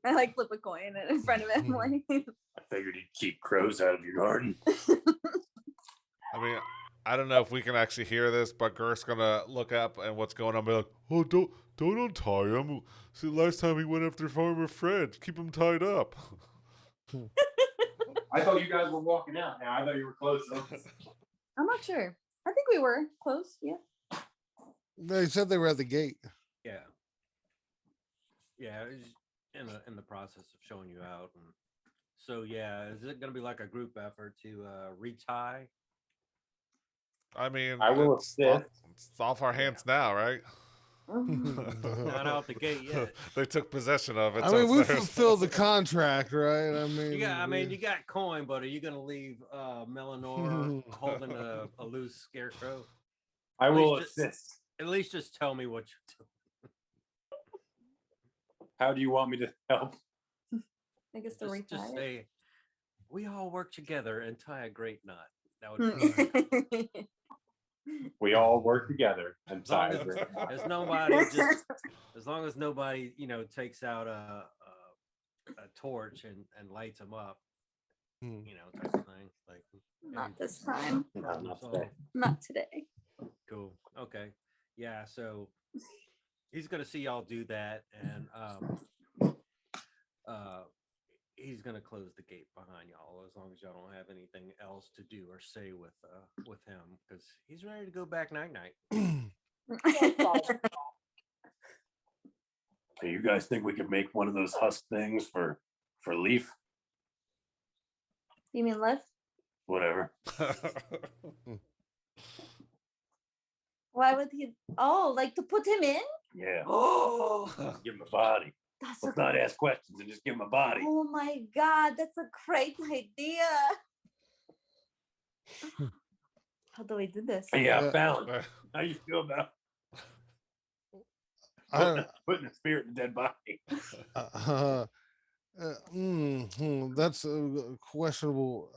I like flip a coin in front of him. Like, I figured he'd keep crows out of your garden. I mean, I don't know if we can actually hear this, but Girk's gonna look up and what's going on. And be like, "Oh, don't untie him. See, last time he went after Farmer Fred. Keep him tied up." I thought you guys were walking out. Now I thought you were close. I'm not sure. I think we were close. Yeah. They said they were at the gate. Yeah. Yeah, it's in the process of showing you out. And so yeah, is it gonna be like a group effort to retie? I mean, I will it's assist. off our hands now, right? Not out the gate yet. They took possession of it. I so mean, it's we theirs. fulfilled the contract, right? I mean, You got coin, but are you gonna leave Melanor holding a loose scarecrow? I At will least assist. At least just tell me what you do. How do you want me to help? I guess to Just retire. say we all work together and tie a great knot. That would be We all work together and as long tie. as, as nobody just as long as nobody takes out a torch and lights them up, type of thing. Like Not this time. No, not so- today. Not today. Cool. Okay. Yeah. So he's gonna see y'all do that, and he's gonna close the gate behind y'all as long as y'all don't have anything else to do or say with him, because he's ready to go back night night. Hey, you guys think we could make one of those husk things for Leaf? You mean left? Whatever. Why would he? Oh, like to put him in? Yeah. Oh, Give him a body. That's Let's not ask questions and just give him a body. Oh my God, that's a great idea. How do we do this? Yeah, Fallon. How you feel about putting a spirit in a dead body? That's questionable.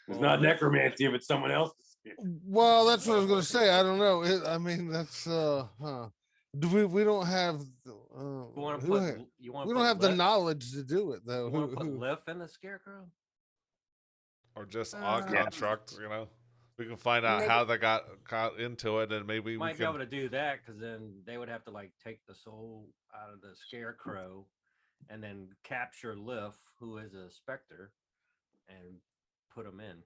It's not necromancy if it's someone else's spirit. Well, that's what I was going to say. I don't know. I mean, that's Do we don't have you want to who put ha- you want we to don't have the knowledge to do it though. You want to put Liff in the scarecrow? Or just odd Yeah. constructs, We can find out Maybe- how they got into it, and maybe we Might be can. able to do that, because then they would have to like take the soul out of the scarecrow and then capture Liff, who is a specter, and put him in.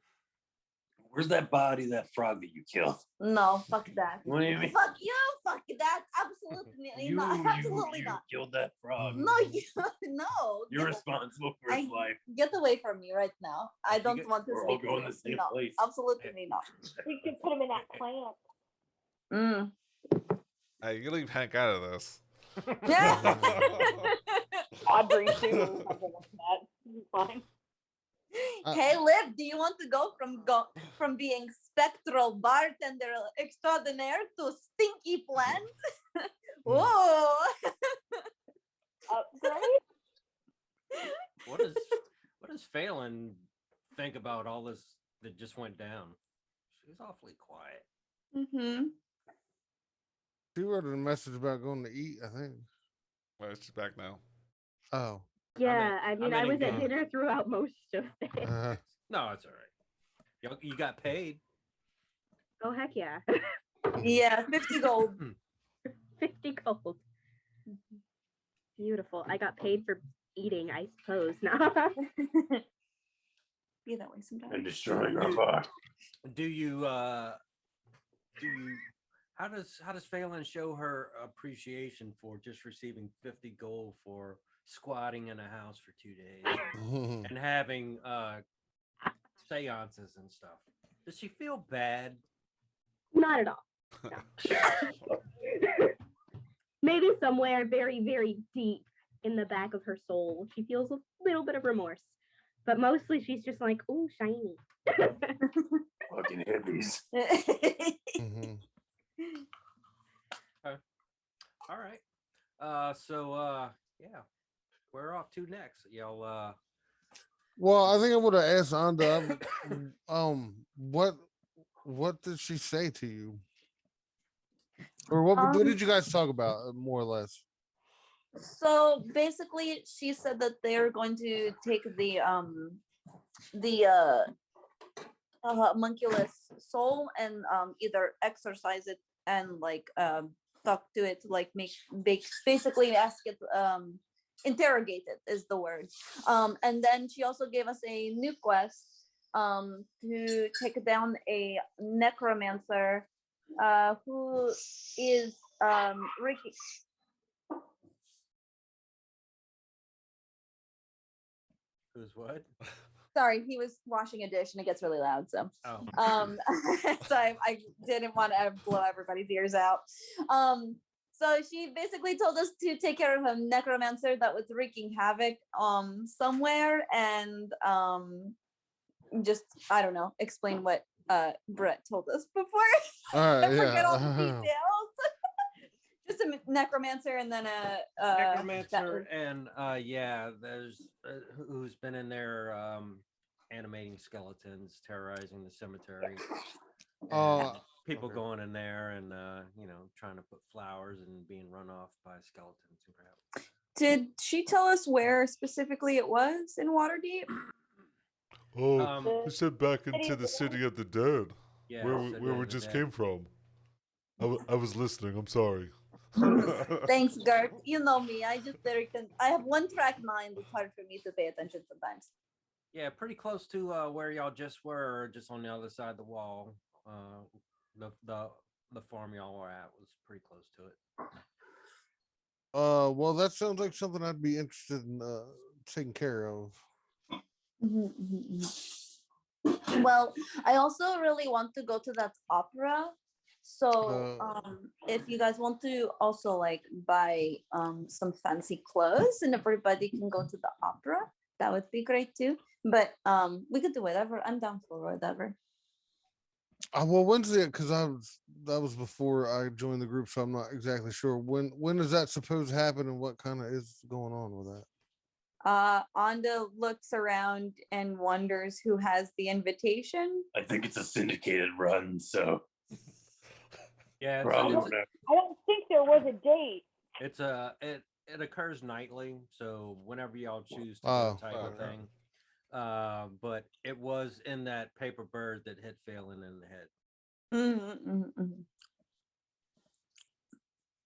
Where's that body, that frog that you killed? No, fuck that. What do you mean? Fuck you, fuck that. Absolutely not. Absolutely you not. killed that frog. No, you no. You're Get- responsible for his life. Get away from me right now. I You don't get- want to We're all speak. to going you. the same No, place. absolutely not. We could put him in that plant. Mm. Hey, you leave Hank out of this. Audrey too. Something like that. Fine. Hey, Liv, do you want to go from being spectral bartender extraordinaire to stinky plant? Whoa! Upgrade? What does Phelan think about all this that just went down? She's awfully quiet. Mm-hmm. She wrote a message about going to eat, I think. Well, she's back now. Oh. Yeah, I mean, I I'm in was at game. dinner throughout most of it. No, it's all right. You got paid. Oh, heck yeah. Yeah, 50 gold. 50 gold. Beautiful. I got paid for eating, I suppose. Now. Be that way sometimes. And destroying our bar. Do you how does Phelan show her appreciation for just receiving 50 gold for squatting in a house for 2 days and having seances and stuff. Does she feel bad? Not at all. No. Maybe somewhere very, very deep in the back of her soul, she feels a little bit of remorse. But mostly she's just like, "Ooh, shiny." Fucking hippies. Mhm. All right. Yeah, we're off to next. Y'all Well, I think I would have asked Anda, what did she say to you? Or what did you guys talk about, more or less? So basically, she said that they're going to take the homunculus soul and either exorcise it and like talk to it, like basically ask it, interrogate it is the word. And then she also gave us a new quest to take down a necromancer who is Ricky. who's what? Sorry, he was washing a dish and it gets really loud. So, Oh. so I didn't want to blow everybody's ears out. So she basically told us to take care of a necromancer that was wreaking havoc somewhere, and just, I don't know, explain what Brett told us before. All I right, forget all the yeah. details. Just a necromancer and then a Necromancer and there's who's been in there animating skeletons, terrorizing the cemetery. And people okay. going in there and trying to put flowers and being run off by skeletons and crap. Did she tell us where specifically it was in Waterdeep? Oh, we said back into the city of the dead. Yeah, where we just came from. I was listening. I'm sorry. Thanks, Girk. You know me. I have one track mind. It's hard for me to pay attention sometimes. Yeah, pretty close to where y'all just were, just on the other side of the wall. The farm y'all were at was pretty close to it. Well, that sounds like something I'd be interested in taking care of. Well, I also really want to go to that opera. So if you guys want to also like buy some fancy clothes and everybody can go to the opera, that would be great too. But we could do whatever. I'm down for whatever. Well, Wednesday, because that was before I joined the group, so I'm not exactly sure when is that supposed to happen and what kind of is going on with that. Anda looks around and wonders who has the invitation. I think it's a syndicated run, so Yeah, I don't think there was a date. It occurs nightly, so whenever y'all choose to go type of thing. But it was in that paper bird that hit Phelan in the head.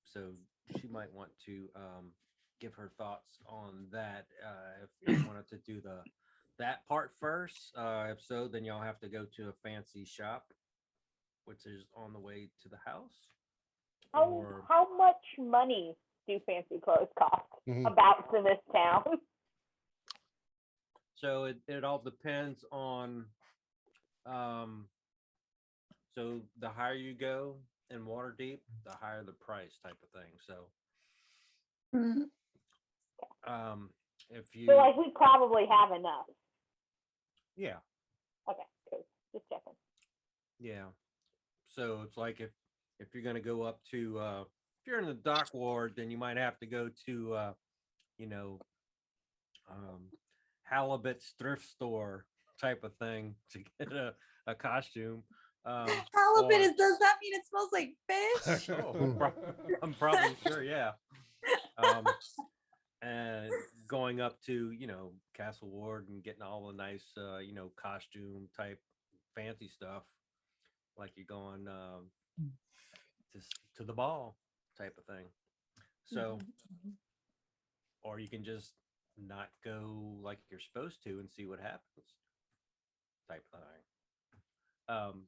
So she might want to give her thoughts on that. If you wanted to do that part first. If so, then y'all have to go to a fancy shop, which is on the way to the house. How much money do fancy clothes cost about in this town? So it all depends on so the higher you go in Waterdeep, the higher the price type of thing. So if you So like we probably have enough. Yeah. Okay, cool. Just checking. Yeah. So it's like if you're gonna go up to if you're in the dock ward, then you might have to go to Halibut's thrift store type of thing to get a costume. Halibut does that mean it smells like fish? I'm probably sure, yeah. And going up to Castle Ward and getting all the nice costume type fancy stuff, like you're going to the ball type of thing. So or you can just not go like you're supposed to and see what happens type of thing.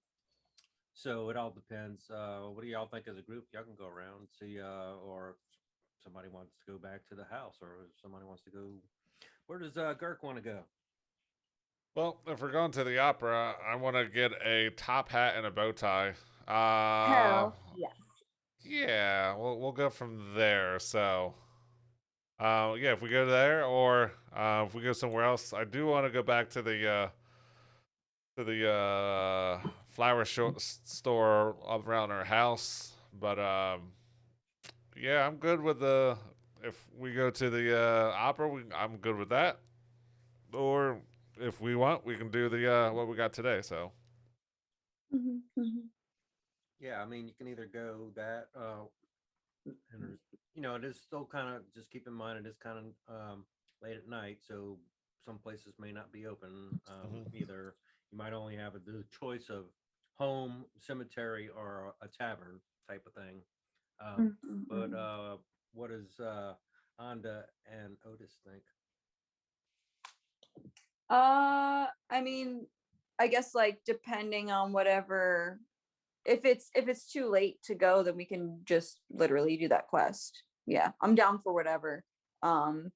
So it all depends. What do y'all think as a group? Y'all can go around, see, or somebody wants to go back to the house, or if somebody wants to go. Where does Girk want to go? Well, if we're going to the opera, I want to get a top hat and a bow tie. Hell yes. Yeah, we'll go from there. So, yeah, if we go there, or if we go somewhere else, I do want to go back to the flower store up around our house. But yeah, I'm good with the. If we go to the opera, I'm good with that. Or if we want, we can do the what we got today. So. Yeah, I mean, you can either go that, and there's, it is still kind of, just keep in mind, it is kind of late at night, so some places may not be open. Either you might only have the choice of home, cemetery, or a tavern type of thing. But what does Anda and Otis think? I mean, I guess like depending on whatever, if it's too late to go, then we can just literally do that quest. Yeah, I'm down for whatever. So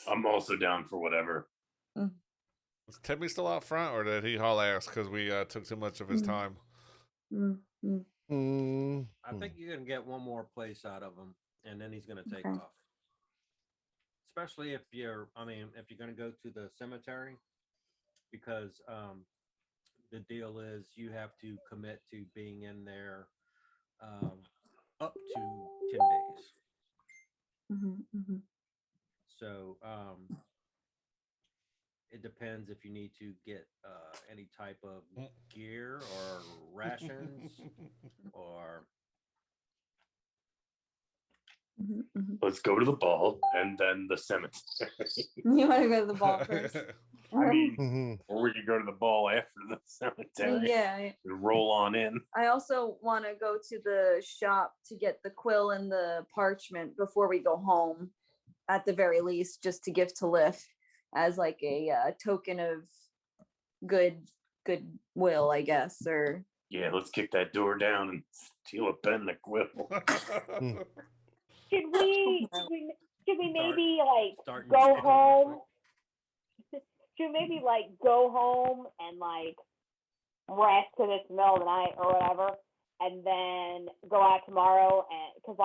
I'm also down for whatever. Is Timmy still out front, or did he haul ass because we took too much of his time? I think you're gonna get one more place out of him, and then he's gonna take Okay. off. Especially if you're gonna go to the cemetery, because the deal is you have to commit to being in there up to 10 days. So it depends if you need to get any type of gear or rations or Let's go to the ball and then the cemetery. You want to go to the ball first? I mean, or we could go to the ball after the cemetery. Yeah. And roll on in. I also want to go to the shop to get the quill and the parchment before we go home, at the very least, just to give to Liff as like a token of goodwill, I guess. Or yeah, let's kick that door down and steal a pen and a quill. Should we maybe starting go to- home? Should we maybe go home and rest because it's the middle of the night or whatever, and then go out tomorrow? And because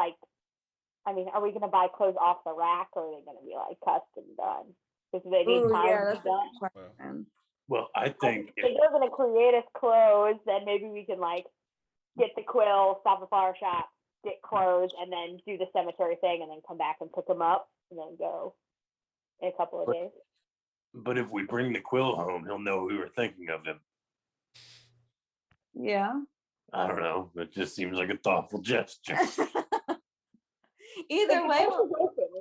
are we gonna buy clothes off the rack, or are they gonna be custom done? Because they need time to that's be done. a good question. Well, I think If they're gonna create us clothes, then maybe we can get the quill, stop at the flower shop, get clothes, and then do the cemetery thing, and then come back and pick them up, and then go in a couple of days. But if we bring the quill home, he'll know we were thinking of him. Yeah. I don't know. It just seems like a thoughtful gesture. Either way,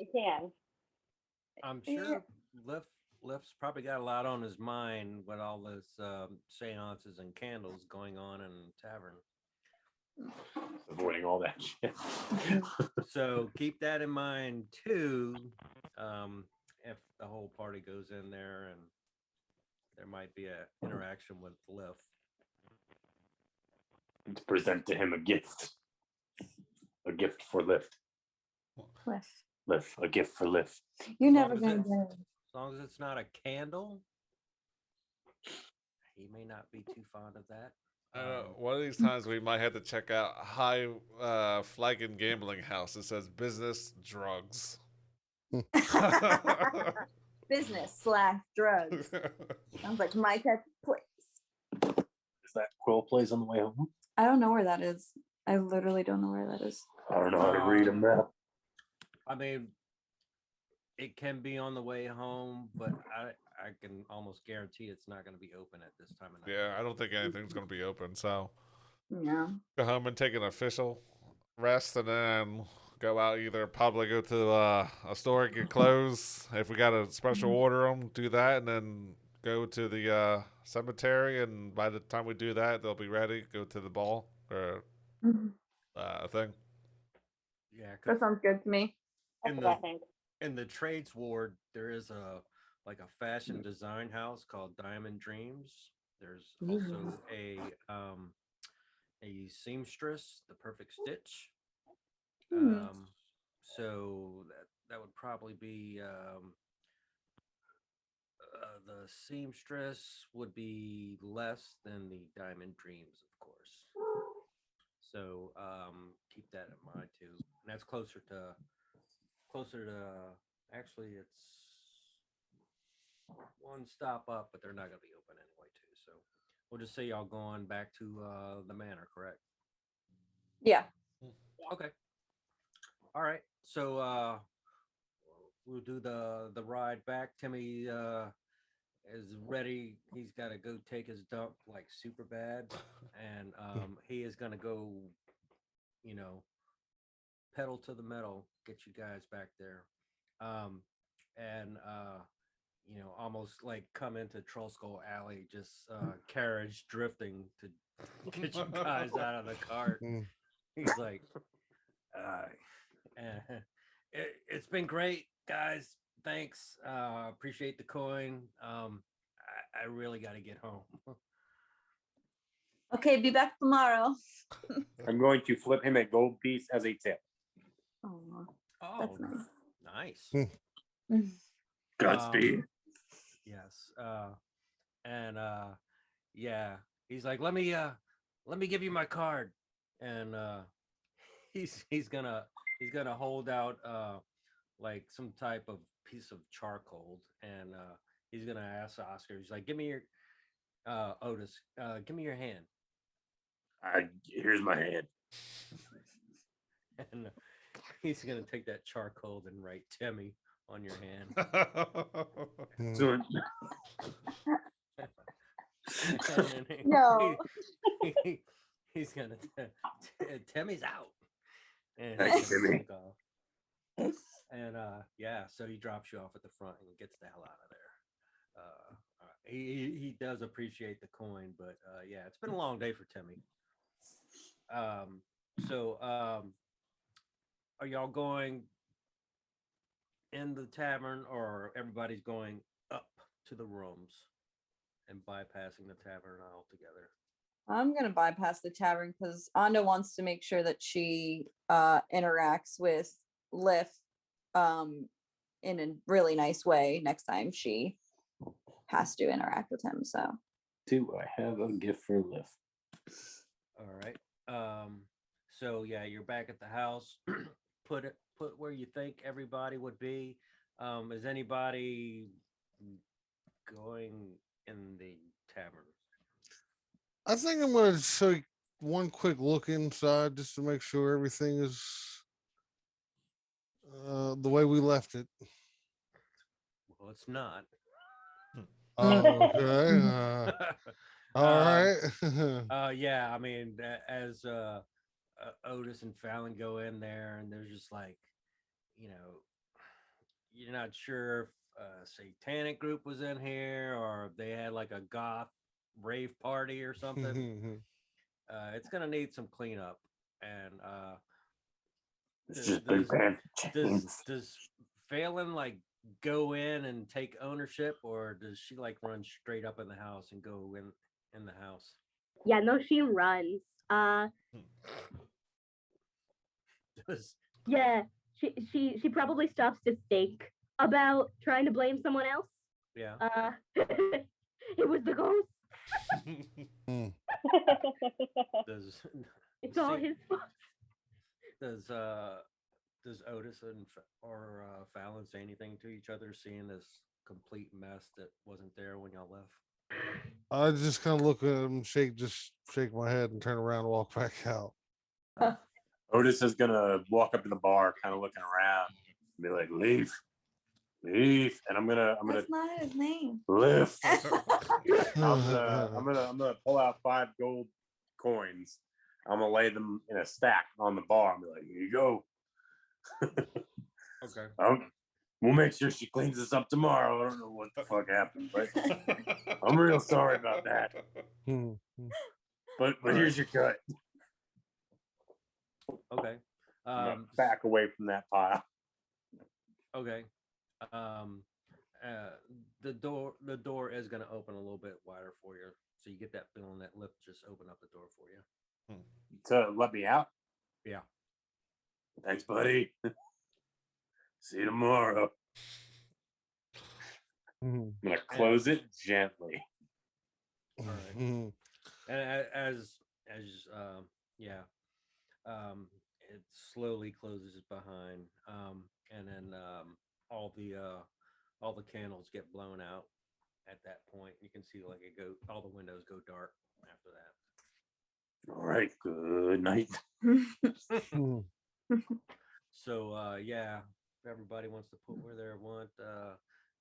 We can. I'm sure Liff's probably got a lot on his mind with all this seances and candles going on in the tavern. Avoiding all that shit. So keep that in mind too. If the whole party goes in there, and there might be an interaction with Liff. To present to him a gift. A gift for Lift. Lift. A gift for Lift. You're never as gonna it's- get it. As long as it's not a candle, he may not be too fond of that. One of these times we might have to check out High Flagon Gambling House. It says business drugs. Business/drugs. Sounds like my type of place. Is that quill place on the way home? I don't know where that is. I literally don't know where that is. I don't know how to read a map. I mean, it can be on the way home, but I can almost guarantee it's not going to be open at this time of night. Yeah, I don't think anything's going to be open. So Yeah. go home and take an official rest, and then go out, either probably go to a store, get clothes. If we got a special order them, do that, and then go to the cemetery. And by the time we do that, they'll be ready. Go to the ball or thing. Yeah, 'cause That sounds good to me. That's in what I the think. in the trades ward, there is a fashion design house called Diamond Dreams. There's also a seamstress, the Perfect Stitch. Hmm. So that would probably be the seamstress would be less than the diamond dreams, of course. So keep that in mind too. And that's closer to actually it's one stop up, but they're not gonna be open anyway too. So we'll just say y'all going back to the manor, correct? Yeah. Okay. All right. So we'll do the ride back. Timmy is ready. He's got to go take his dump like super bad, and he is gonna go, you know, pedal to the metal, get you guys back there, and you know, almost like come into Troll Skull Alley, just carriage drifting to get you guys out of the cart. Mm. He's like, it's been great, guys. Thanks. Appreciate the coin. I really got to get home. Okay, be back tomorrow. I'm going to flip him a gold piece as a tip. Oh, Oh, that's nice. nice. Godspeed. Yes. And yeah, he's like, let me give you my card. And he's gonna hold out like some type of piece of charcoal, and he's gonna ask Oscar. He's like, give me your Otis, give me your hand. Here's my hand. And he's gonna take that charcoal and write Timmy on your hand. Mm. Soon. And then No. he's gonna Timmy's out. And Thank he's you, gonna Timmy. take off. And yeah, so he drops you off at the front and gets the hell out of there. He does appreciate the coin, but yeah, it's been a long day for Timmy. So are y'all going in the tavern, or everybody's going up to the rooms and bypassing the tavern altogether? I'm gonna bypass the tavern because Anda wants to make sure that she interacts with Liff in a really nice way next time she has to interact with him. So Do I have a gift for Liv? All right. So yeah, you're back at the house. Put where you think everybody would be. Is anybody going in the tavern? I think I'm gonna take one quick look inside just to make sure everything is the way we left it. Well, it's not. Okay. All right. Yeah, I mean, as Otis and Fallon go in there, and there's just like, you know, you're not sure if a satanic group was in here or if they had like a goth rave party or something. It's gonna need some cleanup, and It's just big band does Phelan like go in and take ownership, or does she like run straight up in the house and go in the house? Yeah, no, she runs. Does Yeah, she probably stops to think about trying to blame someone else. yeah? It was the ghost. Mm. Does It's all see- his fault. does Otis and or Fallon say anything to each other, seeing this complete mess that wasn't there when y'all left? I just kind of look at him, shake my head, and turn around and walk back out. Otis is gonna walk up to the bar, kind of looking around, and be like, "Leave, leave," and I'm gonna that's not his name. lift. I'm gonna pull out 5 gold coins. I'm gonna lay them in a stack on the bar. I'm like, "Here you go." Okay. We'll make sure she cleans this up tomorrow. I don't know what the fuck happened, but I'm real sorry about that. Hmm. But here's your cut. Okay. I'm gonna back away from that pile. Okay. The door is going to open a little bit wider for you, so you get that feeling that lift just open up the door for you. To let me out. Yeah. Thanks, buddy. See you tomorrow. Mhm. I'm gonna close it gently. right. Mhm. And yeah, it slowly closes behind, and then all the candles get blown out at that point. You can see like all the windows go dark after that. All right. Good night. Mhm. So yeah, if everybody wants to put where they want,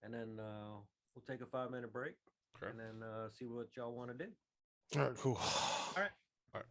and then we'll take a 5-minute break, Okay. and then see what y'all want to do. All right, cool. All right. All right.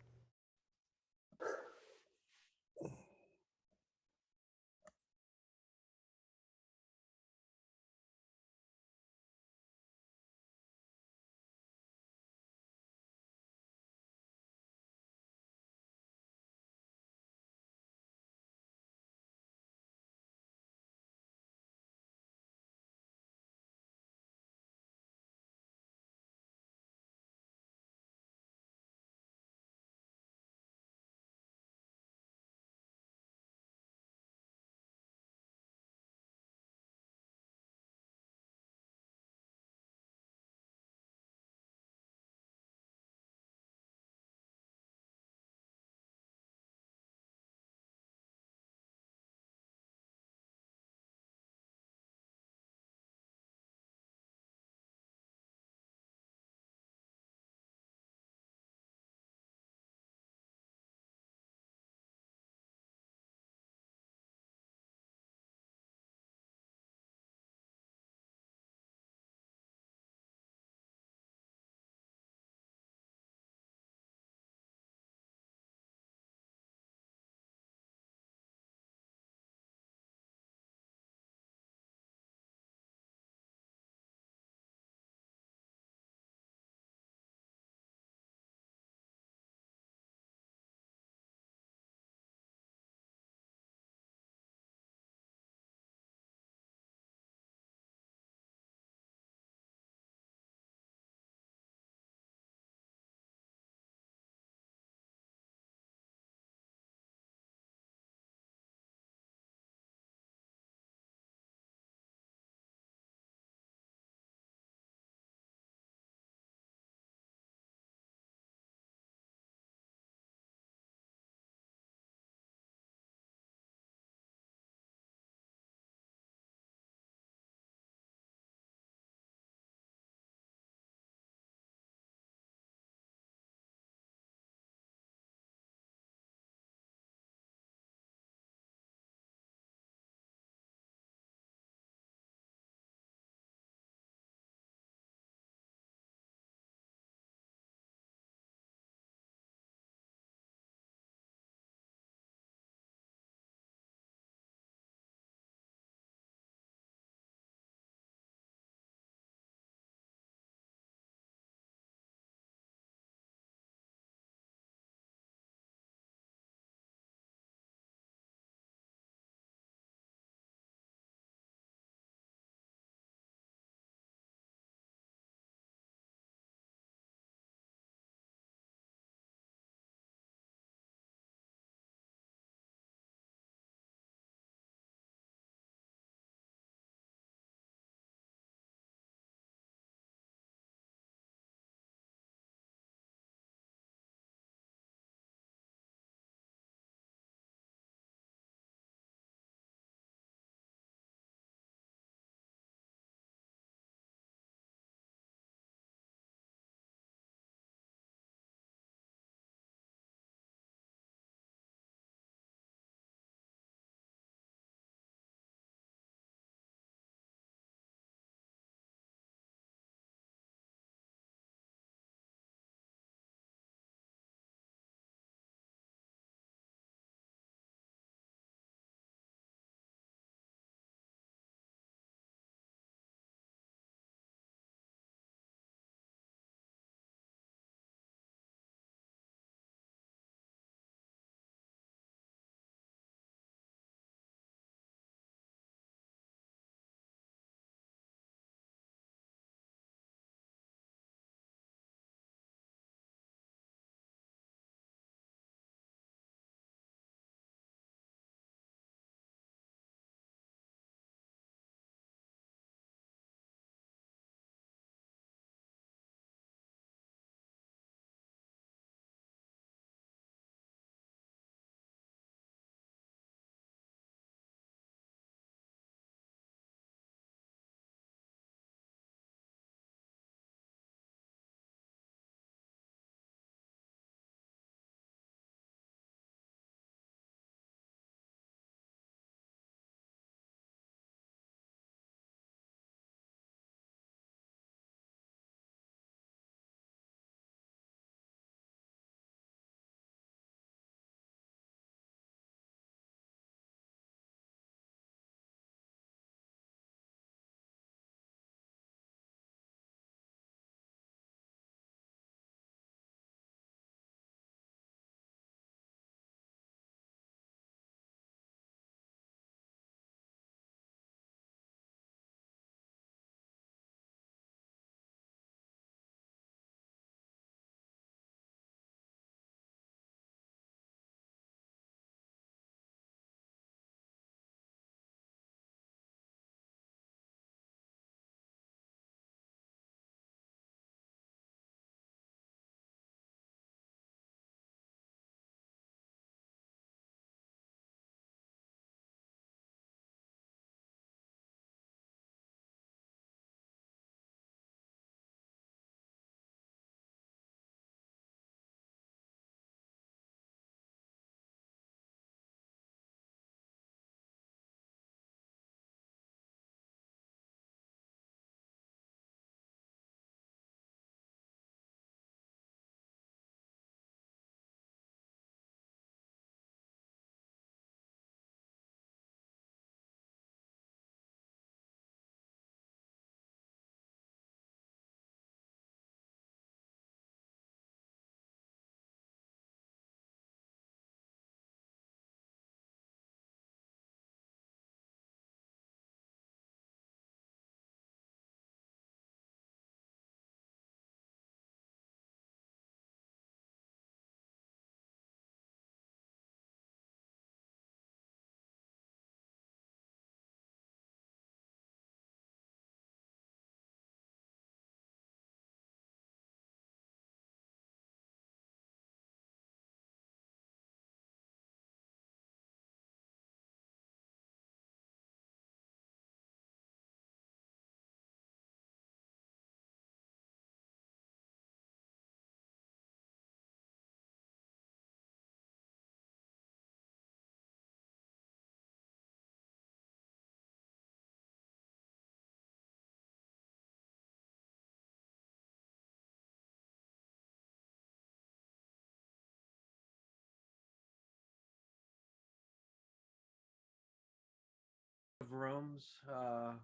of rooms. Are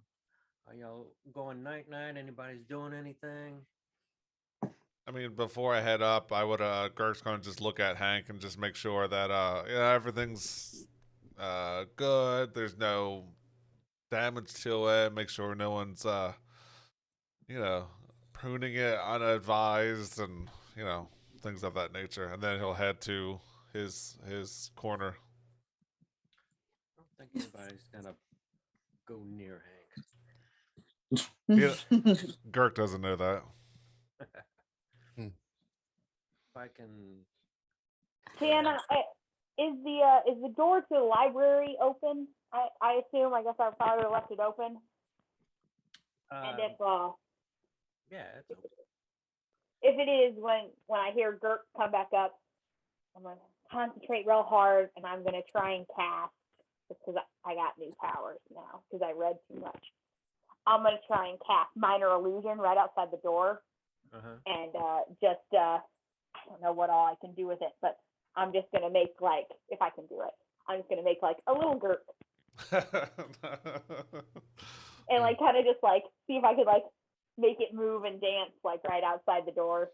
y'all going night night? Anybody's doing anything? I mean, before I head up, I would Girk's gonna just look at Hank and just make sure that everything's good. There's no damage to it. Make sure no one's pruning it unadvised and things of that nature. And then he'll head to his corner. I don't think anybody's gonna go near Hank. Yeah, Girk doesn't know that. If I can. Sienna, is the door to the library open? I assume. I guess our father left it open. And Yeah, it's open. if it is, when I hear Girk come back up, I'm gonna concentrate real hard, and I'm gonna try and cast, because I got new powers now because I read too much. I'm gonna try and cast minor illusion right outside the door, and just I don't know what all I can do with it, but I'm just gonna make, like, if I can do it, I'm just gonna make like a little Girk and like kind of just like see if I could like make it move and dance like right outside the door.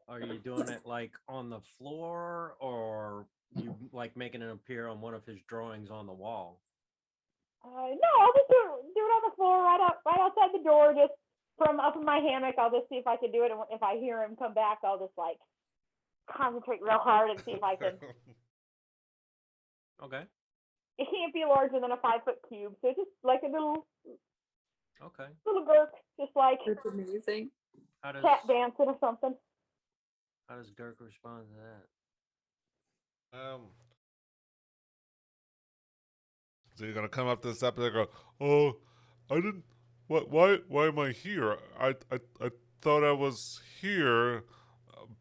Are you doing it like on the floor, or you like making it appear on one of his drawings on the wall? No, I'll just do it on the floor right outside the door, just from up in my hammock. I'll just see if I can do it, and if I hear him come back, I'll just like concentrate real hard and see if I can. Okay. It can't be larger than a 5-foot cube, so just like a little Girk, just like That's amazing. How does tap dancing or something. How does Girk respond to that? So you're gonna come up to this up and go, "Oh, I didn't. What? Why am I here? I thought I was here,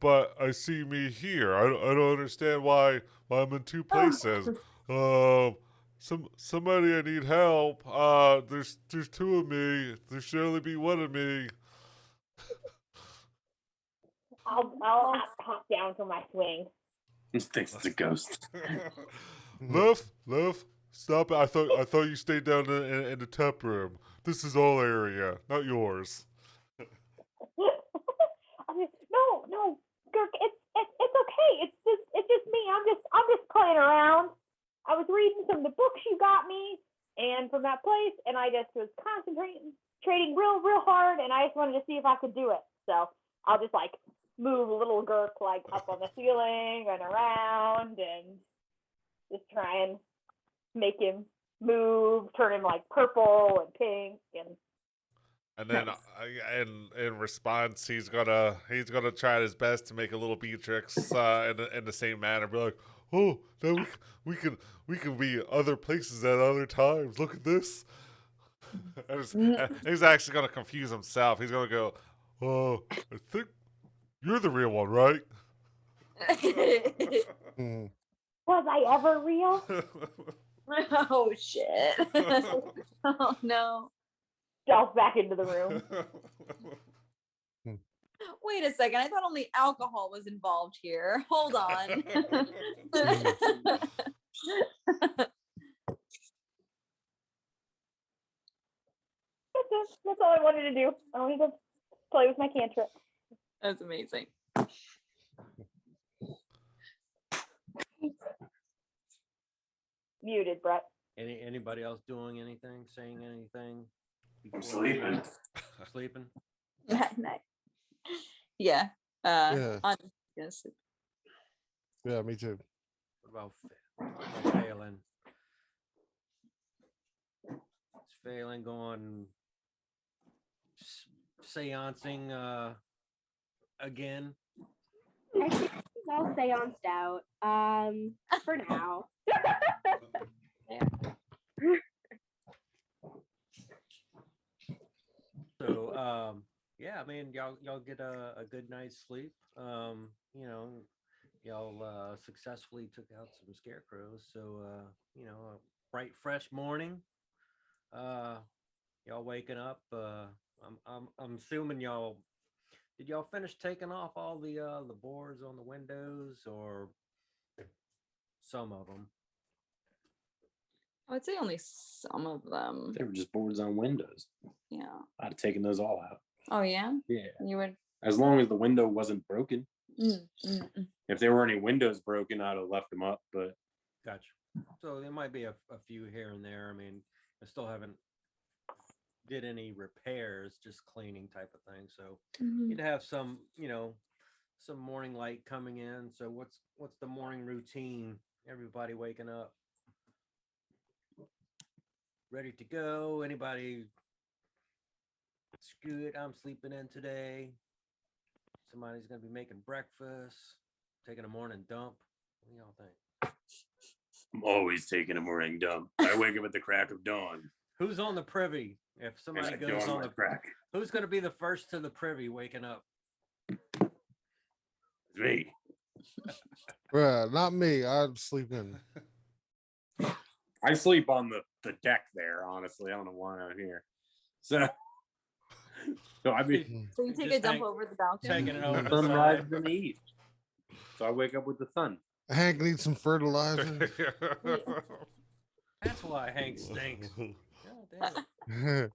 but I see me here. I don't understand why I'm in two places. Somebody, I need help. There's two of me. There should only be one of me." I'll hop down from my swing. He thinks it's a ghost. Left, stop it! I thought you stayed down in the tap room. This is all area, not yours. I mean, no, Girk, it's okay. It's just me. I'm just playing around. I was reading some of the books you got me, and from that place, and I just was concentrating real hard, and I just wanted to see if I could do it. So I'll just like move a little Girk like up on the ceiling and around, and just try and make him move, turn him like purple and pink, And then, in response, he's gonna try his best to make a little Beatrix in the same manner. Be like, "Oh, then we can be other places at other times. Look at this." And he's actually gonna confuse himself. He's gonna go, "Oh, I think you're the real one, right?" Was I ever real? Oh shit. Oh no. Delve back into the room. Wait a second. I thought only alcohol was involved here. Hold on. That's all I wanted to do. I wanted to play with my cantrip. That's amazing. Muted, Brett. Anybody else doing anything, saying anything? I'm before sleeping. Sleeping? Nice. Yeah. Yeah. I'm gonna sleep. Yeah, me too. What about Phelan? Is Phelan going seancing again? I think he's all seanced out. For now. So yeah, I mean y'all get a good night's sleep. Y'all successfully took out some scarecrows. So a bright fresh morning. Y'all waking up. I'm assuming did y'all finish taking off all the boards on the windows, or some of them? I would say only some of them. They were just boards on windows. Yeah. I'd have taken those all out. Oh yeah. Yeah. You would. As long as the window wasn't broken. Mm, mm, mm. If there were any windows broken, I'd have left them up. But Gotcha. So there might be a few here and there. I mean, I still haven't did any repairs, just cleaning type of thing. So Mhm. you'd have some, some morning light coming in. So what's the morning routine? Everybody waking up, ready to go. Anybody? Screw it, I'm sleeping in today. Somebody's gonna be making breakfast, taking a morning dump. What do y'all think? I'm always taking a morning dump. I wake up at the crack of dawn. Who's on the privy? If And somebody I goes dawn on my the crack. who's gonna be the first to the privy waking up? It's me. Bruh, not me. I'd sleep in. I sleep on the deck there, honestly. I don't know why I'm here. So I'd be So you take a Just dump hang- over the balcony. Taking it over the sun side. rises in the east. So I wake up with the sun. Hank needs some fertilizer. That's why Hank stinks. God damn it.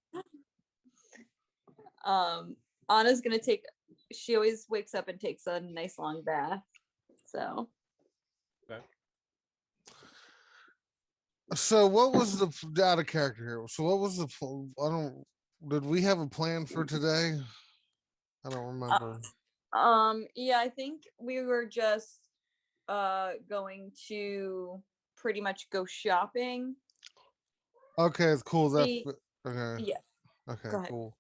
Anna's gonna take. She always wakes up and takes a nice long bath. So So what was the out of character here? So what was the I don't did we have a plan for today? I don't remember. yeah, I think we were just going to pretty much go shopping. Okay, it's cool. That the- okay. Yeah. Okay, go ahead. cool.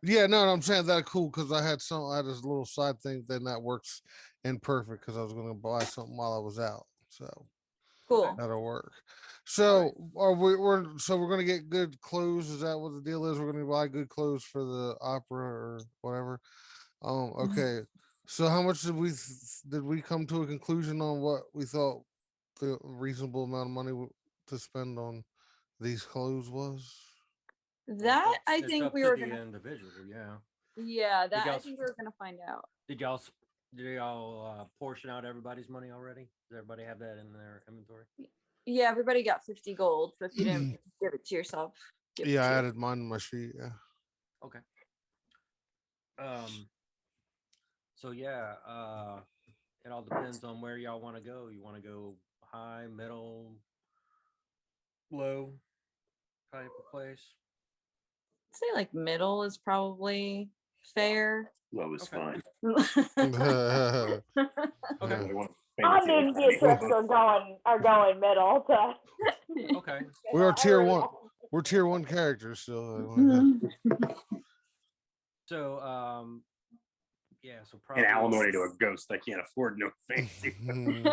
Yeah, no, I'm saying that cool because I had this little side thing, then that works in perfect because I was gonna buy something while I was out. So Cool. that'll work. So we're gonna get good clothes. Is that what the deal is? We're gonna buy good clothes for the opera or whatever. Okay. So how much did we come to a conclusion on what we thought the reasonable amount of money to spend on these clothes was? That I It's think up we to were the gonna. individual, yeah. Yeah, that I y'all think we were gonna find out. Did y'all portion out everybody's money already? Does everybody have that in their inventory? Yeah, everybody got 50 gold. So if you didn't give it to yourself, give it Yeah, to I your- added mine to my sheet. Yeah. Okay. So yeah, it all depends on where y'all want to go. You want to go high, middle, low type of place? say like middle is probably fair. Low is Okay. fine. Okay. I want Our fancy with media trips money. are going middle to. Okay. We are tier everybody one. else. We're tier one characters still. So yeah, so In probably alimony to a ghost, I can't afford no fancy. let me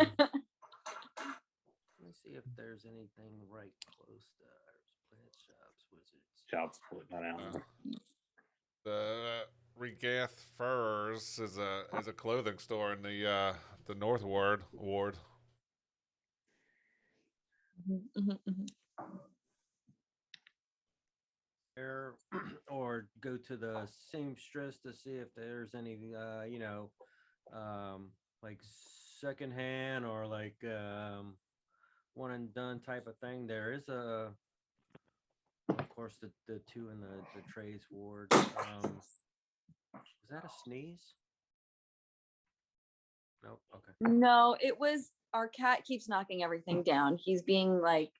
see if there's anything right close to ours. Plant shops, wizards. Child support, not alimony. The Ragathan Furriers is a clothing store in the North Ward. There, or go to the seamstress to see if there's any like secondhand or like one and done type of thing. There is of course the two in the trades ward. Was that a sneeze? Nope. Okay. No, it was our cat keeps knocking everything down. He's being like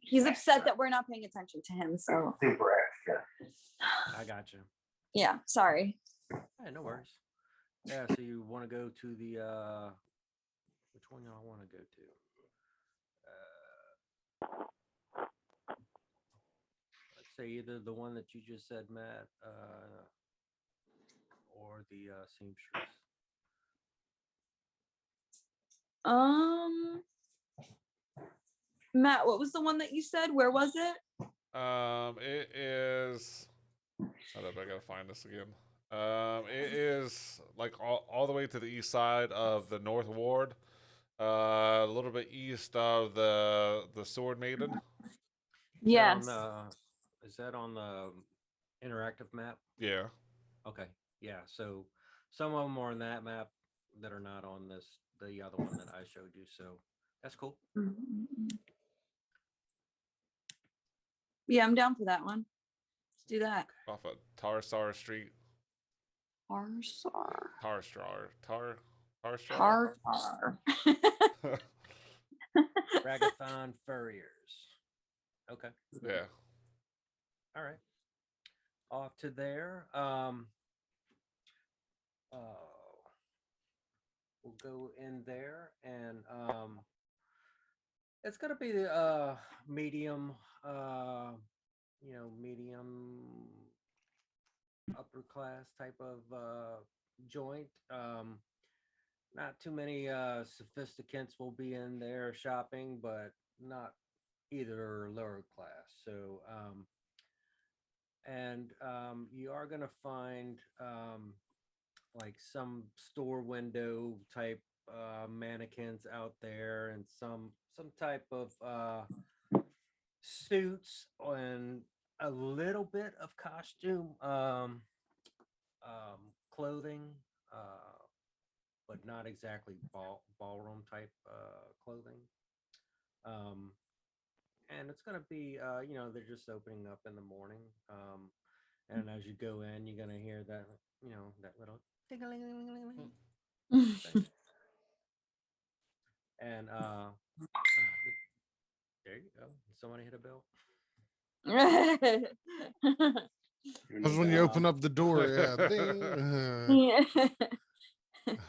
he's upset that we're not paying attention to him. So Super extra. I got you. yeah, sorry. Hey, no worries. Yeah, so you want to go to the which one y'all want to go to? Let's say either the one that you just said, Matt, or the seamstress. Matt, what was the one that you said? Where was it? It is. Hold up, I gotta find this again. It is like all the way to the east side of the North Ward, a little bit east of the Sword Maiden. Yes. Is that on the interactive map? Yeah. Okay. Yeah. So some of them are on that map that are not on the other one that I showed you. So that's cool. Yeah, I'm down for that one. Let's do that. Off of Tarsar Street. Tarsar. Tarstar. Tarsar. Ragathan Furriers. Okay. Yeah. All right. Off to there. We'll go in there, and it's gonna be the medium, medium upper class type of joint. Not too many sophisticants will be in there shopping, but not either lower class. So you are going to find like some store window type mannequins out there, and some type of suits, and a little bit of costume clothing, but not exactly ballroom type clothing. And it's going to be, they're just opening up in the morning. And as you go in, you're going to hear that, that little ding-a-ling-a-ling-a-ling thing. And there you go. Somebody hit a bell. That's when you open up the door. Yeah. Ding. Yeah.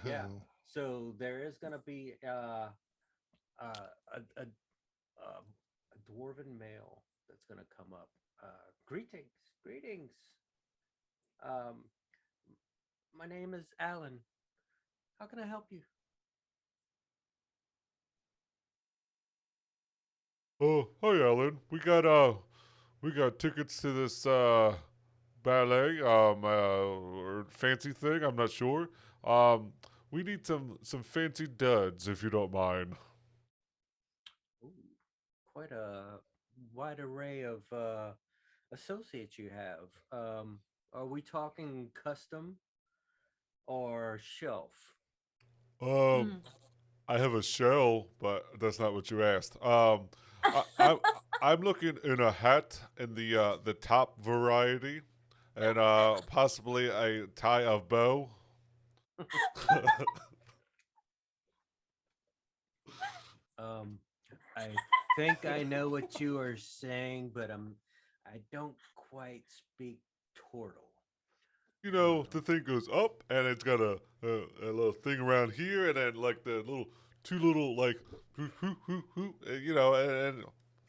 Yeah. So there is going to be a dwarven male that's going to come up. Greetings. My name is Alan. How can I help you? Oh, hi, Alan. We got tickets to this ballet or fancy thing. I'm not sure. We need some fancy duds, if you don't mind. Ooh, quite a wide array of associates you have. Are we talking custom or shelf? I have a shell, but that's not what you asked. I'm looking in a hat in the top variety, and possibly a tie of bow. I think I know what you are saying, but I don't quite speak turtle. You know, the thing goes up, and it's got a little thing around here, and then like the two little like and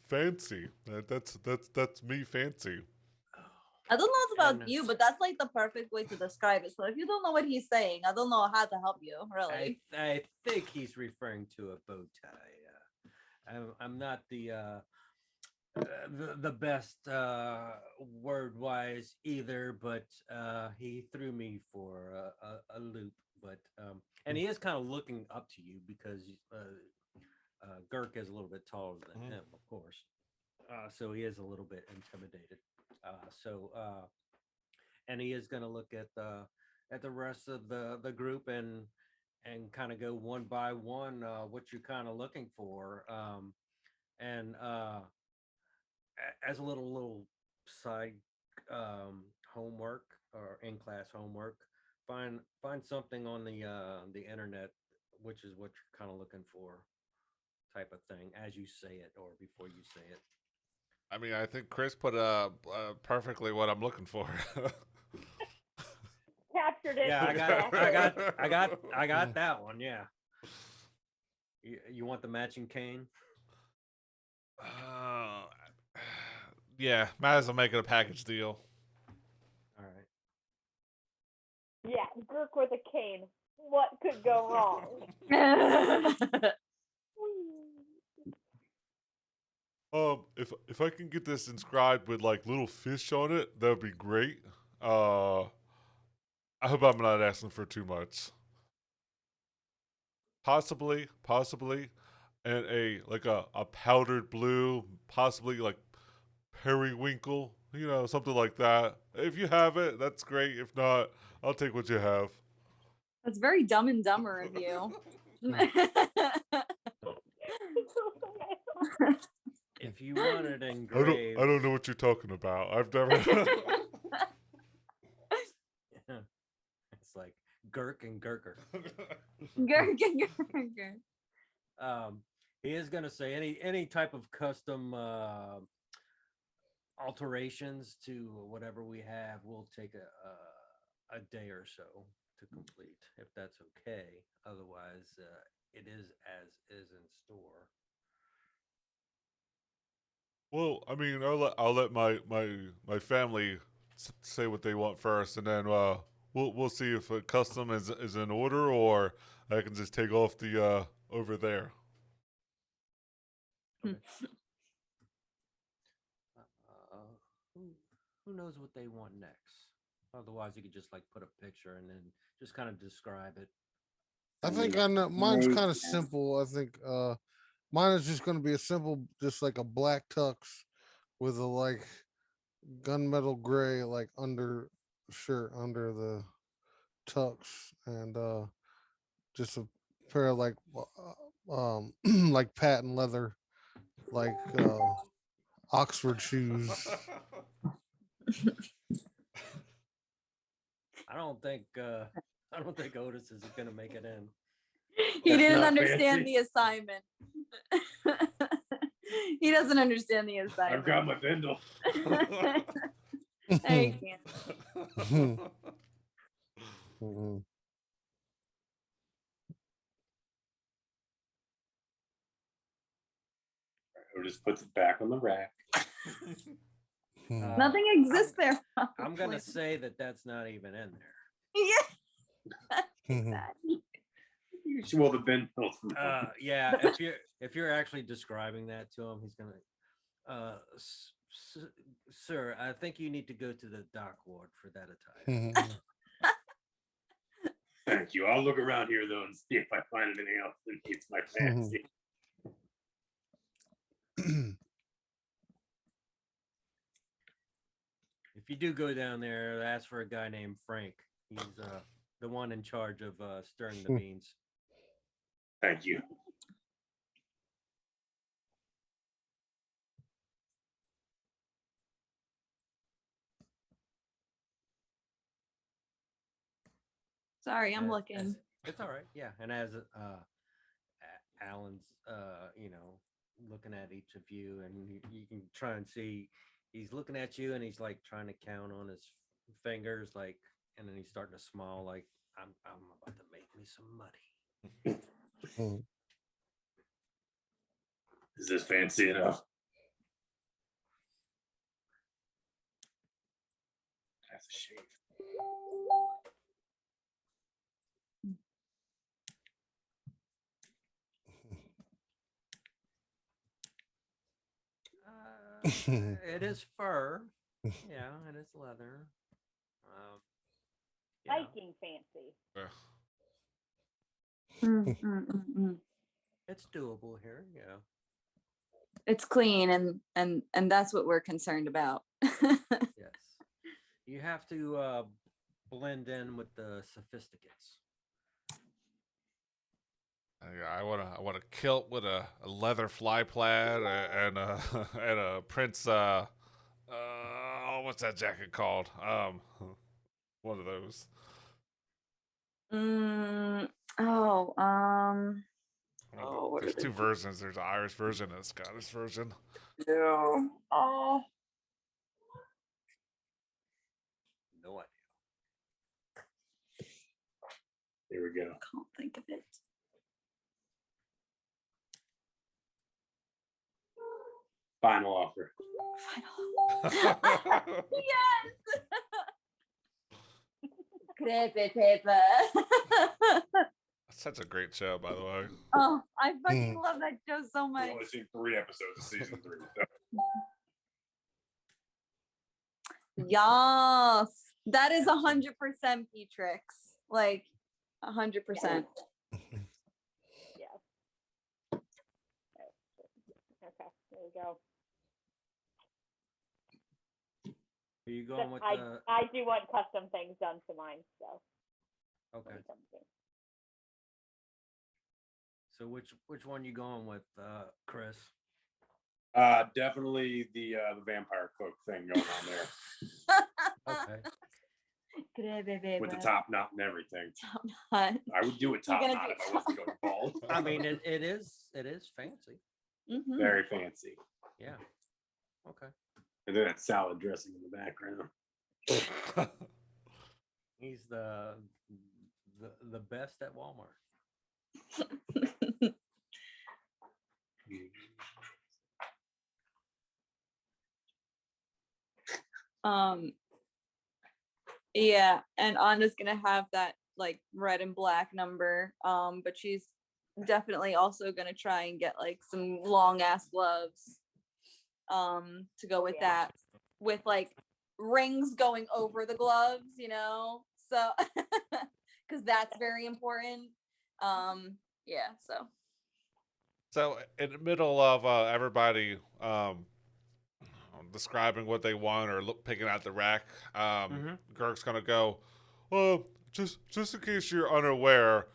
fancy. That's me fancy. I don't know about And you, but that's like the perfect way to describe it. So if you don't know what he's saying, I don't know how to help you, really. I think he's referring to a bow tie. I'm not the best word wise either, but he threw me for a loop. But and he is kind of looking up to you because Girk is a little bit taller than him, of course. So he is a little bit intimidated. And he is going to look at the rest of the group and kind of go one by one what you're kind of looking for. And as a little side homework or in class homework, find something on the internet, which is what you're kind of looking for, type of thing, as you say it or before you say it. I mean, I think Chris put perfectly what I'm looking for. Captured it. Yeah, exactly. I got that one. Yeah. You want the matching cane? Yeah, might as well make it a package deal. All right. Yeah, Girk with a cane. What could go wrong? If I can get this inscribed with like little fish on it, that'd be great. I hope I'm not asking for too much. Possibly, and a powdered blue, possibly like periwinkle, something like that. If you have it, that's great. If not, I'll take what you have. That's very Dumb and Dumber of you. If you want it I engraved, don't know what you're talking about. I've never. it's like Girk and Gurker. He is gonna say any type of custom alterations to whatever we have will take a day or so to complete, if that's okay. Otherwise, it is as is in store. Well, I mean, I'll let my family say what they want first, and then we'll see if a custom is in order, or I can just take off the over there. Who who knows what they want next? Otherwise, you could just like put a picture and then just kind of describe it. I think I know mine's kind of simple. I think mine is just gonna be a simple, just like a black tux with a like gunmetal gray like under shirt under the tux, and just a pair of like like patent leather like Oxford shoes. I don't think Otis is gonna make it in. He That's didn't not understand fancy. the assignment. He doesn't understand the I've assignment. got my bindle. I can't. Mhm. Or just puts it back on the rack. Mhm. Nothing exists there. I'm gonna probably. say that that's not even in there. Yeah. Mhm. Exactly. Well, the bindle. Yeah, if you're actually describing that to him, he's gonna sir, I think you need to go to the dock ward for that attire. Mhm. Thank you. I'll look around here though and see if I find anything else that meets my fancy. If you do go down there, ask for a guy named Frank. He's the one in charge of stirring the beans. Thank you. Sorry, I'm Uh, looking. It's all right. Yeah, and as Alan's, looking at each of you, and you can try and see he's looking at you, and he's like trying to count on his fingers, like, and then he's starting to smile, like I'm about to make me some money. Mhm. Is this fancy enough? I have to shave. It is fur. Yeah, it is leather. Yeah. Hiking fancy. It's doable here. Yeah. It's clean, and that's what we're concerned about. Yes. You have to blend in with the sophisticates. Yeah, I want a kilt with a leather fly plaid and a and a Prince what's that jacket called? One of those. Oh, what are There's they two versions. There's an Irish version and a Scottish version. do? Oh, No idea. Here we go. can't think of it. Final offer. Yes. Creepy paper. That's such a great show, by the way. Oh, I fucking love that show so I've much. only seen 3 episodes of season 3. So. Yes, that is 100% Beatrix. Like 100%. Yeah. Okay, there you go. Are you But going with I do want custom things done to mine, so. Okay. when it comes in. So which one you going with, Chris? Definitely the vampire cloak thing going on there Okay. with the top knot and everything. Top knot. I would do a top gonna knot do if I wasn't going bald. I mean, it is fancy. Mhm. Very fancy. Yeah. Okay. And then that salad dressing in the background. He's the best at Walmart. Yeah, and Anna's gonna have that like red and black number. But she's definitely also gonna try and get like some long ass gloves. To go with Yeah. that, with like rings going over the gloves, you know. So, because that's very important. Yeah. So in the middle of everybody describing what they want or picking out the rack, Girk's gonna go. Well, just in case you're unaware,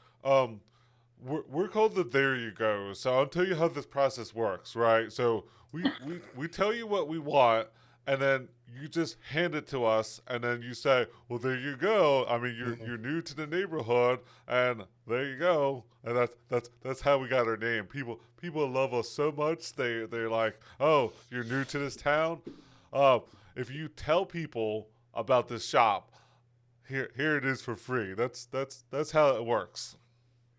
we're called the There You Go. So I'll tell you how this process works, right? So we tell you what we want, and then you just hand it to us, and then you say, "Well, there you go." I mean, you're new to the neighborhood, and there you go. And that's how we got our name. People love us so much. They're like, "Oh, you're new to this town." If you tell people about this shop, here it is for free. That's how it works.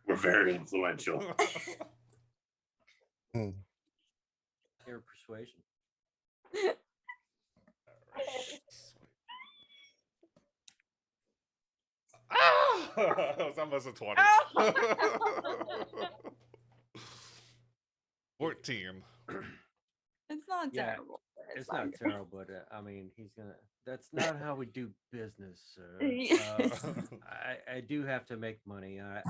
We're very influential. Your persuasion. That was almost a 20. 14. It's not Yeah, terrible. but It's fine. not terrible, but I mean, he's gonna. That's not how we do business, sir. Yes. I do have to make money. I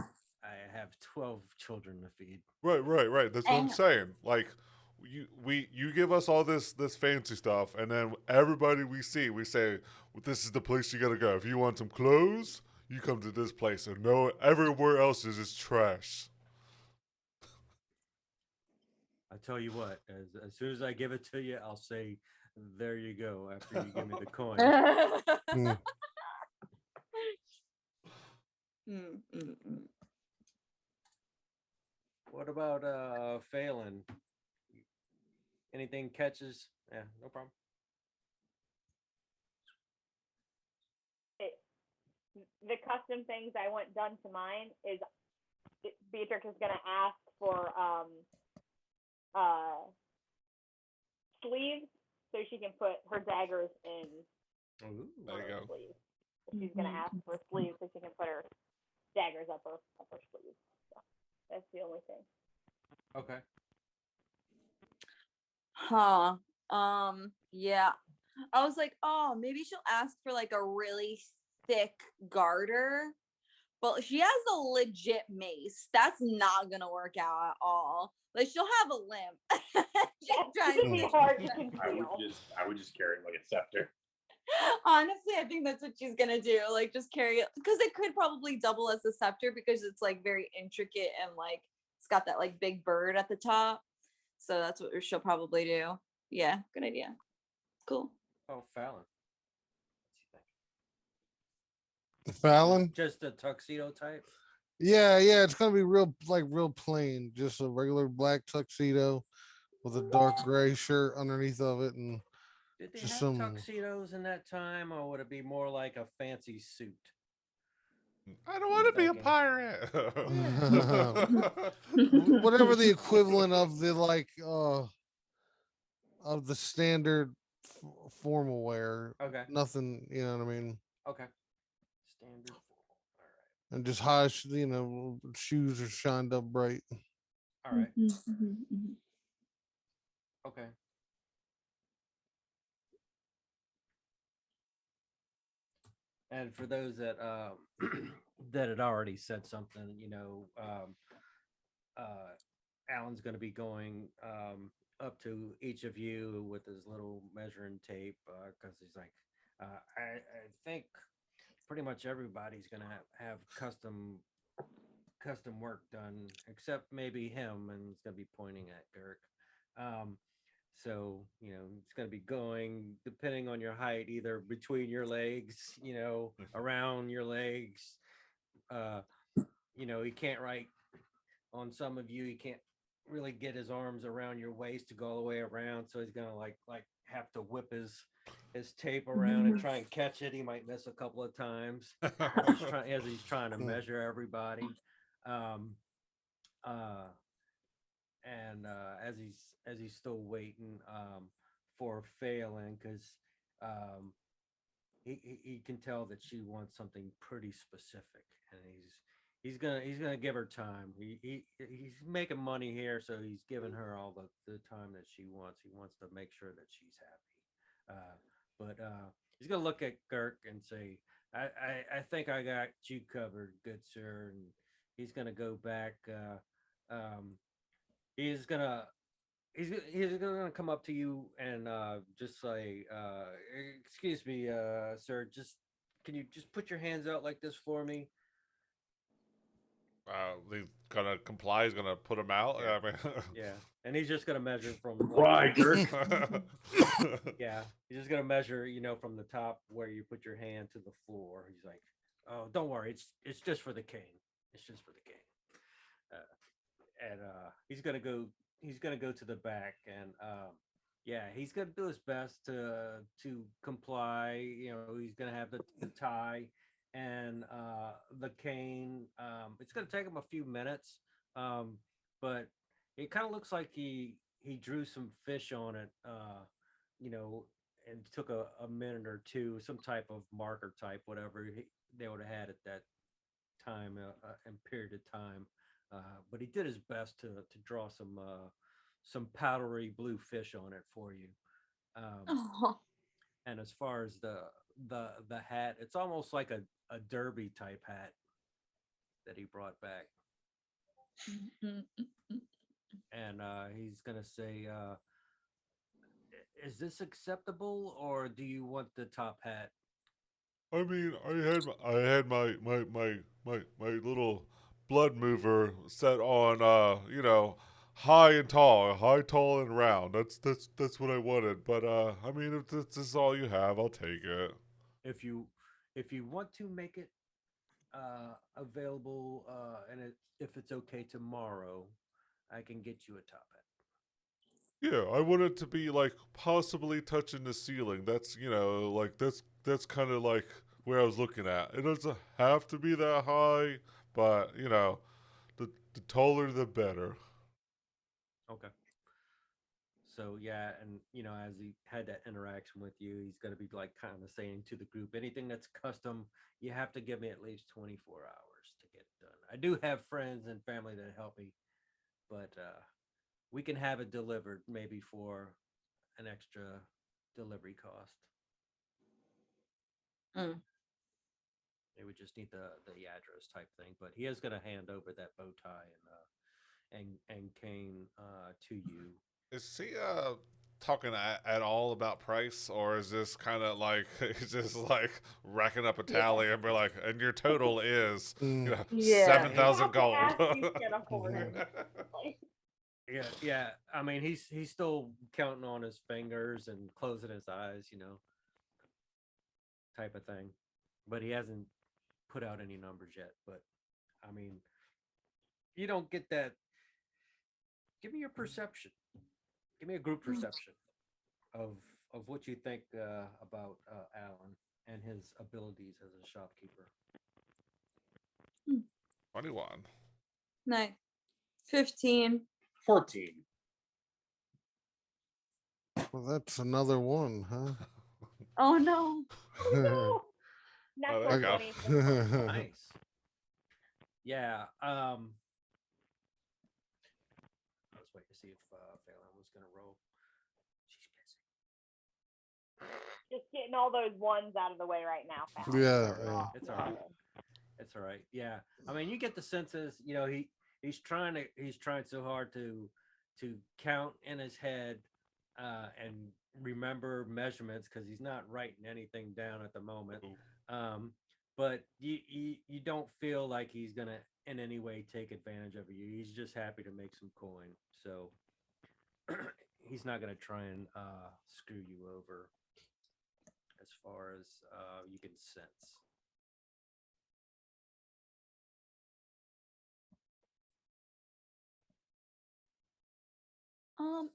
have 12 children to feed. Right. That's what I'm Damn. saying. Like, you give us all this fancy stuff, and then everybody we see, we say, well, this is the place you gotta go. If you want some clothes, you come to this place, and no, everywhere else is just trash. I tell you what, as soon as I give it to you, I'll say, "There you go." After you give me the coin. What about Phelan? Anything catches? Yeah, no problem. The custom things I want done to mine is Beatrix is going to ask for sleeves so she can put her daggers in Ooh. There you go. sleeves. So she's going to ask for sleeves so she can put her daggers up her sleeves. So that's the only thing. Okay. Huh. Yeah. I was like, oh, maybe she'll ask for like a really thick garter. But she has a legit mace. That's not gonna work out at all. Like she'll have a limp. She's trying It's gonna be hard to I conceal. would just carry it like a scepter. Honestly, I think that's what she's gonna do. Like just carry it because it could probably double as a scepter because it's like very intricate and like it's got that like big bird at the top. So that's what she'll probably do. Yeah, good idea. Cool. Oh, Fallon. Fallon? Just a tuxedo type. Yeah, it's gonna be real plain, just a regular black tuxedo with a dark gray shirt underneath of it, and Did they just have some. tuxedos in that time, or would it be more like a fancy suit? I don't want to be a Thinking. pirate. Whatever the equivalent of the of the standard formal wear. Okay. Nothing, you know what I mean? Okay. Standard formal. All right. And just high, shoes are shined up bright. All right. Okay. And for those that that had already said something, Alan's going to be going up to each of you with his little measuring tape because he's like, I think pretty much everybody's going to have custom work done except maybe him, and he's going to be pointing at Girk. So, it's going to be going depending on your height, either between your legs, around your legs. Uh, he can't on some of you, he can't really get his arms around your waist to go all the way around. So he's gonna like have to whip his tape around and try and catch it. He might miss a couple of times as he's trying to measure everybody. And as he's still waiting for Phelan, because he can tell that she wants something pretty specific, and he's gonna give her time. He's making money here, so he's giving her all the time that she wants. He wants to make sure that she's happy. But he's gonna look at Girk and say, I think I got you covered, good sir. And he's gonna go back. He's gonna he's gonna come up to you and just say, excuse me, sir, just can you just put your hands out like this for me? He's gonna comply. He's gonna put him out. Yeah. I mean, Yeah, and he's just gonna measure from Right, Girk. yeah, he's just gonna measure, from the top where you put your hand to the floor. He's like, oh, don't worry, it's just for the king. It's just for the king. And he's gonna go to the back, and yeah, he's gonna do his best to comply. He's gonna have the tie and the cane. It's gonna take him a few minutes, but it kind of looks like he drew some fish on it, and took a minute or two, some type of marker type, whatever they would have had at that time and period of time. But he did his best to draw some powdery blue fish on it for you. Oh. And as far as the hat, it's almost like a derby type hat that he brought back. And he's gonna say, "Is this acceptable, or do you want the top hat?" I mean, I had my little blood mover set on high, tall and round. That's what I wanted. But I mean, if this is all you have, I'll take it. If you want to make it available, if it's okay tomorrow, I can get you a top hat. Yeah, I want it to be like possibly touching the ceiling. That's like that's kind of like where I was looking at. It doesn't have to be that high, but the taller the better. Okay. So yeah, and as he had that interaction with you, he's gonna be like kind of saying to the group, anything that's custom, you have to give me at least 24 hours to get it done. I do have friends and family that help me, but we can have it delivered maybe for an extra delivery cost. They would just need the address type thing, but he is going to hand over that bow tie and cane to you. Is he talking at all about price, or is this kind of like he's just like racking up a tally and be like, and your total is Yeah. 7,000 gold? Yeah. I mean, he's still counting on his fingers and closing his eyes, type of thing. But he hasn't put out any numbers yet. But I mean, you don't get that. Give me your perception. Give me a group perception of what you think about Alan and his abilities as a shopkeeper. 21. Nice. 15. 14. Well, that's another one, huh? Oh no. No. Not Oh, there you go. 20. Nice. Yeah. I was waiting to see if Phelan was gonna roll. She's busy. Just getting all those ones out of the way right now. Fallon. Yeah, It's all right. It's all right. Yeah. I mean, you get the senses, he's trying so hard to count in his head and remember measurements, because he's not writing anything down at the moment. But you don't feel like he's gonna in any way take advantage of you. He's just happy to make some coin. So he's not gonna try and screw you over as far as you can sense.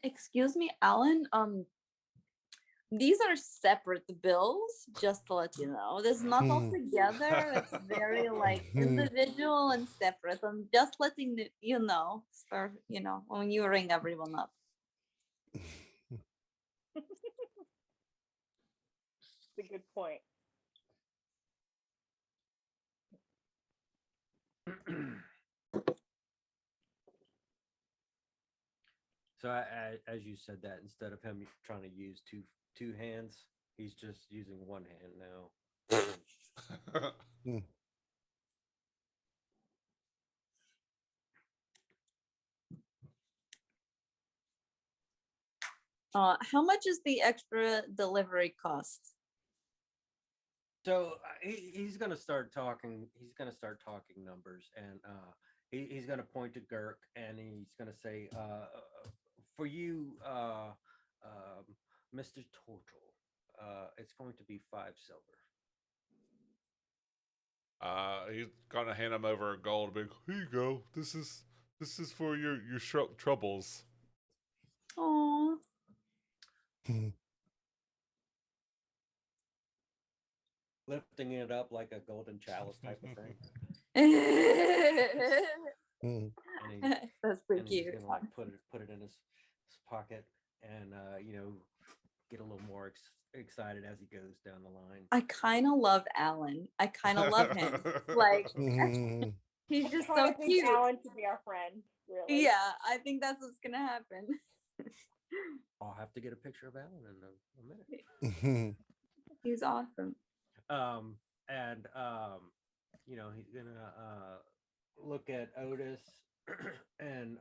Excuse me, Alan. These are separate bills, just to let you know. This is not all together. It's very like individual and separate. I'm just letting you know. Start, when you ring everyone up. That's a good point. So as you said that, instead of him trying to use two hands, he's just using one hand now. How much is the extra delivery cost? So he's gonna start talking. He's gonna start talking numbers, and he's gonna point to Girk, and he's gonna say, "For you, Mr. Total, it's going to be 5 silver." He's gonna hand him over a gold. Big, here you go. This is for your troubles. Oh. Lifting it up like a golden chalice type of thing. That's pretty cute. He's gonna like put it in his pocket, and get a little more excited as he goes down the line. I kind of love Alan. I kind of love him. Like he's just so cute. Alan to be our friend. Really. Yeah, I think that's what's gonna happen. I'll have to get a picture of Alan in a minute. He's awesome. He's gonna look at Otis and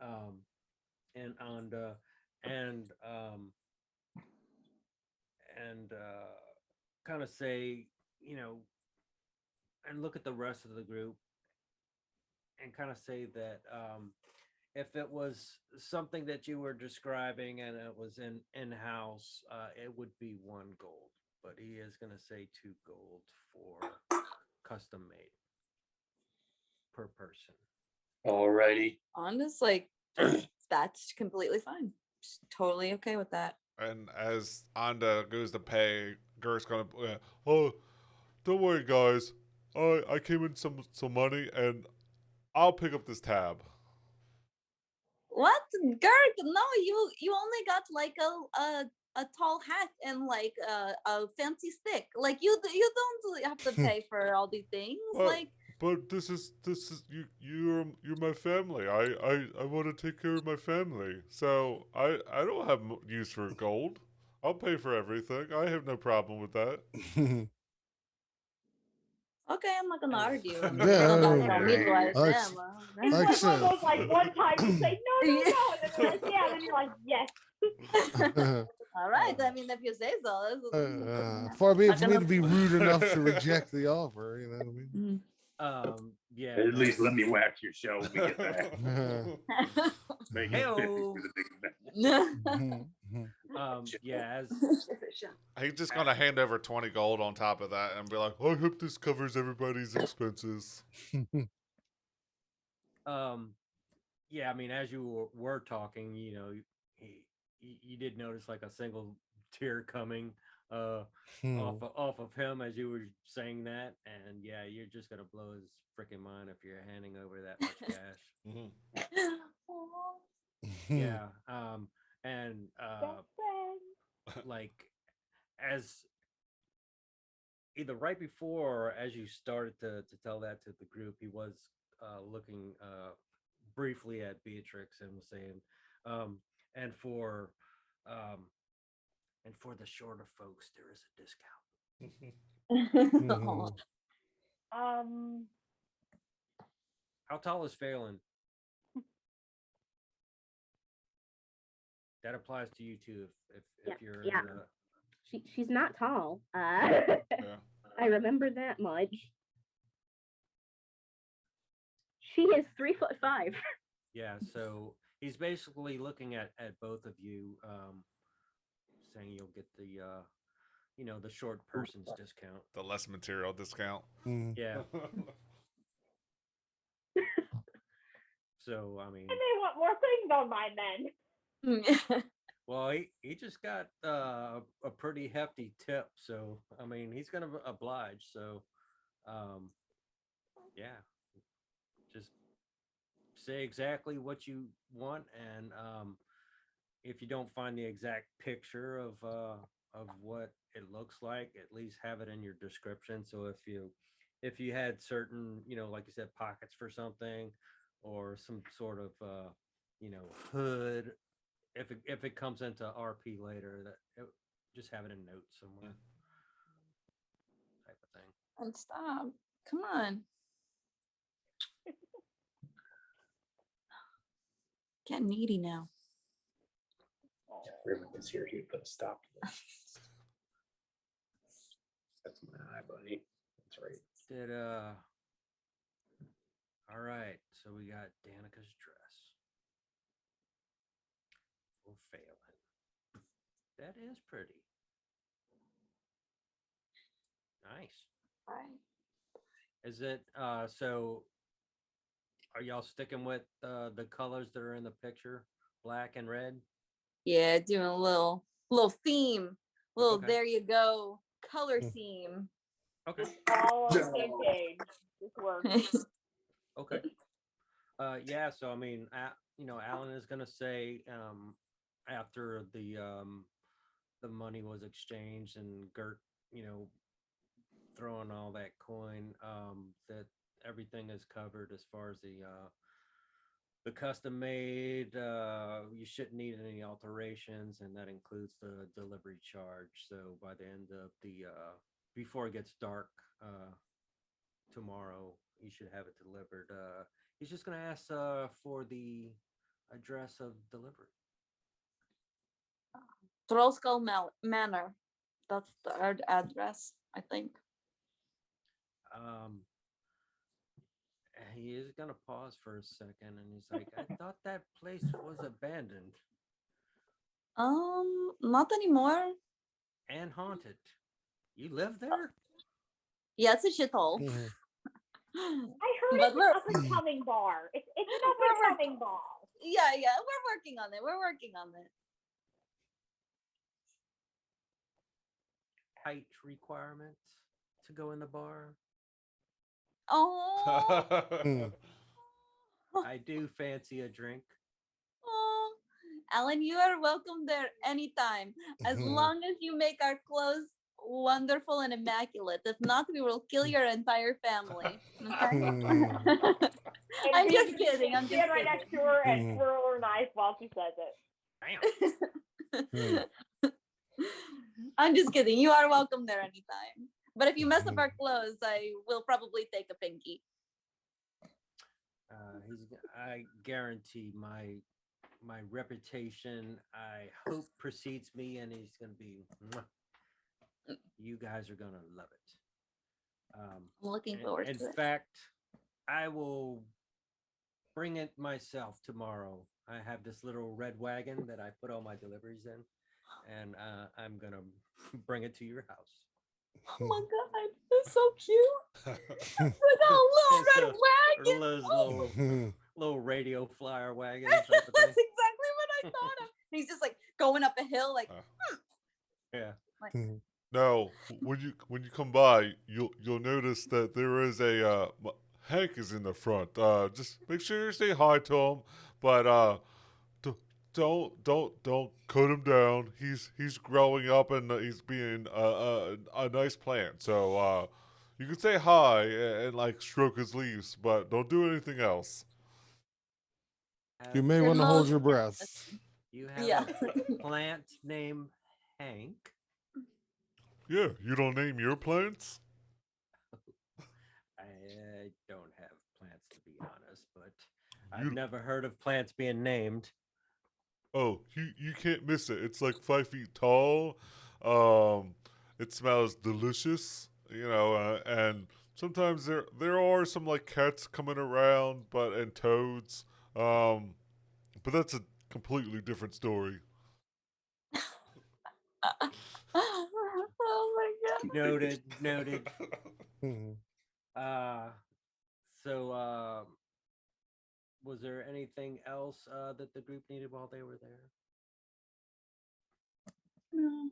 Anda and kind of say, and look at the rest of the group and kind of say that if it was something that you were describing and it was in-house, it would be 1 gold. But he is going to say 2 gold for custom made per person. Alrighty. Honest, like that's completely fine. Just totally okay with that. And as Anda goes to pay, Girk's gonna, oh, don't worry, guys. I came in some money, and I'll pick up this tab. What, Girk? No, you only got like a tall hat and like a fancy stick. Like you don't have to pay for all these things. But this is you're my family. I want to take care of my family. So I don't have use for gold. I'll pay for everything. I have no problem with that. Okay, I'm not gonna argue. Yeah, It's like one of those like one time you say no, and then they're like, yeah, and then you're like, yes. All right. I mean, if you say so. Far be it for me to be rude enough to reject the offer. You know what I mean? Yeah. At least let me wax your show when we get back. Make it 50 for the big yeah. He's just gonna hand over 20 gold on top of that and be like, I hope this covers everybody's expenses. Yeah. I mean, as you were talking, you did notice like a single tear coming off of him as you were saying that, and yeah, you're just gonna blow his freaking mind if you're handing over that much cash. Yeah. And like as either right before or as you started to tell that to the group, he was looking briefly at Beatrix and was saying, and for the shorter folks, there is a discount. How tall is Phelan? That applies to you too. If you're yeah. in the... She's not tall. Yeah. I remember that much. She is 3'5". Yeah, so he's basically looking at both of you, saying you'll get the the short person's discount. The less material discount. Mm. Yeah. So I mean, And they want more things on mine then. well, he just got a pretty hefty tip, so I mean, he's gonna oblige. So, yeah, just say exactly what you want, and if you don't find the exact picture of what it looks like, at least have it in your description. So if you had certain, like you said, pockets for something, or some sort of hood, if it comes into RP later, just have it in notes somewhere, type of thing. And stop. Come on. Getting needy now. If Raymond was here, he'd put a stop to this. That's my eye, buddy. That's right. All right, so we got Danica's dress. We're failing. That is pretty. Nice. Right. Is it so are y'all sticking with the colors that are in the picture, black and red? Yeah, doing a little theme. Little Okay. there you go. Color theme. Okay. All on the same page. This works. Okay. Yeah, so I mean, Alan is gonna say after the money was exchanged and Gert, throwing all that coin, that everything is covered as far as the custom made. You shouldn't need any alterations, and that includes the delivery charge. So by the end of the before it gets dark tomorrow, you should have it delivered. He's just gonna ask for the address of delivery. Trollskull Manor. That's the address, I think. He is gonna pause for a second, and he's like, "I thought that place was abandoned Not anymore. and haunted. You live there?" Yeah, it's a shithole. Mhm. I heard But it's we're- an up and coming bar. It's an up and coming bar. Yeah, we're working on it. We're working on it. Height requirements to go in the bar. Oh, Mm. I do fancy a drink. oh. Alan, you are welcome there anytime, as Mhm. long as you make our clothes wonderful and immaculate. If not, we will kill your entire family. Okay? Mm. And I'm we just kidding. I'm just stand right next to her and Mhm. throw her a knife while she says it. Damn. kidding. I'm just kidding. You are welcome there anytime. But if you mess up our clothes, I will probably take a pinky. I guarantee my reputation, I hope, precedes me, and he's gonna be. Mwah. You guys are gonna love it. I'm looking forward In to it. fact, I will bring it myself tomorrow. I have this little red wagon that I put all my deliveries in, and I'm gonna bring it to your house. Oh my god, that's so cute. With a little It's red a- wagon. Those Oh, little radio flyer wagons. Type of that's thing. exactly what I thought of. And he's just like going up a hill, like, Yeah. No, when you come by, you'll notice that there is a Hank is in the front. Just make sure you say hi to him, but don't cut him down. He's growing up and he's being a nice plant. So you can say hi and like stroke his leaves, but don't do anything else. You Have- may Your want to hold most your breath. You have yeah. a plant named Hank. Yeah, you don't name your plants. I don't have plants, to be honest, but You- I've never heard of plants being named. Oh, you can't miss it. It's like 5 feet tall. It smells delicious, and sometimes there are some like cats coming around, and toads. but that's a completely different story. Oh my god. Noted. Noted. Mhm. So was there anything else that the group needed while they were there? No.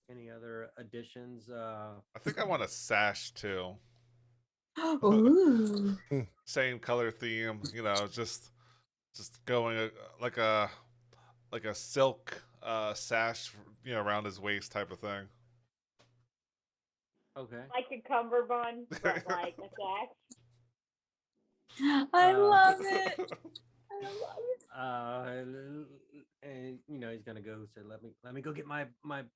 Any other additions? I think I want a sash too. Ooh. Same color theme, you know, just going like a silk sash, you know, around his waist type of thing. Okay. Like a cummerbund, but like a sash. I Uh, love it. I love it. And you know he's gonna go say, let me go get my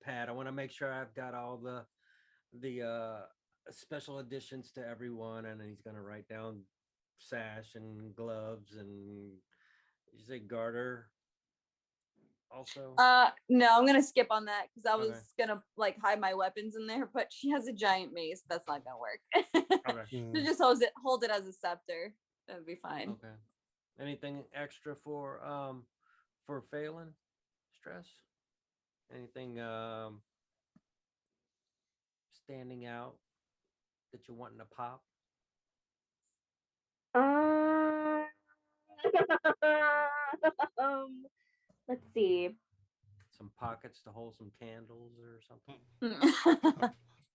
pad. I want to make sure I've got all the special additions to everyone, and then he's gonna write down sash and gloves and you say garter also. No, I'm gonna skip on that because I was Okay. gonna like hide my weapons in there, but she has a giant mace. That's not gonna work. Okay. So just hold it as a scepter. That'd be fine. Okay. Anything extra for Phelan? Stress? Anything standing out that you're wanting to pop? Let's see. Some pockets to hold some candles or something?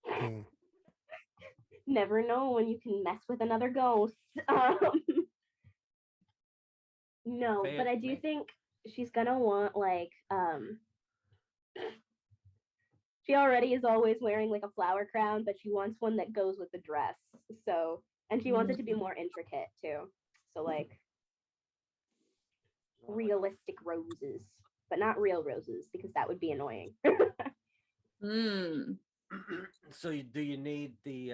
Mhm. Never know when you can mess with another ghost. No, but I do think she's gonna want like she already is always wearing like a flower crown, but she wants one that goes with the dress. So, and she wants it to be more intricate too. So like realistic roses, but not real roses because that would be annoying. Mm. So do you need the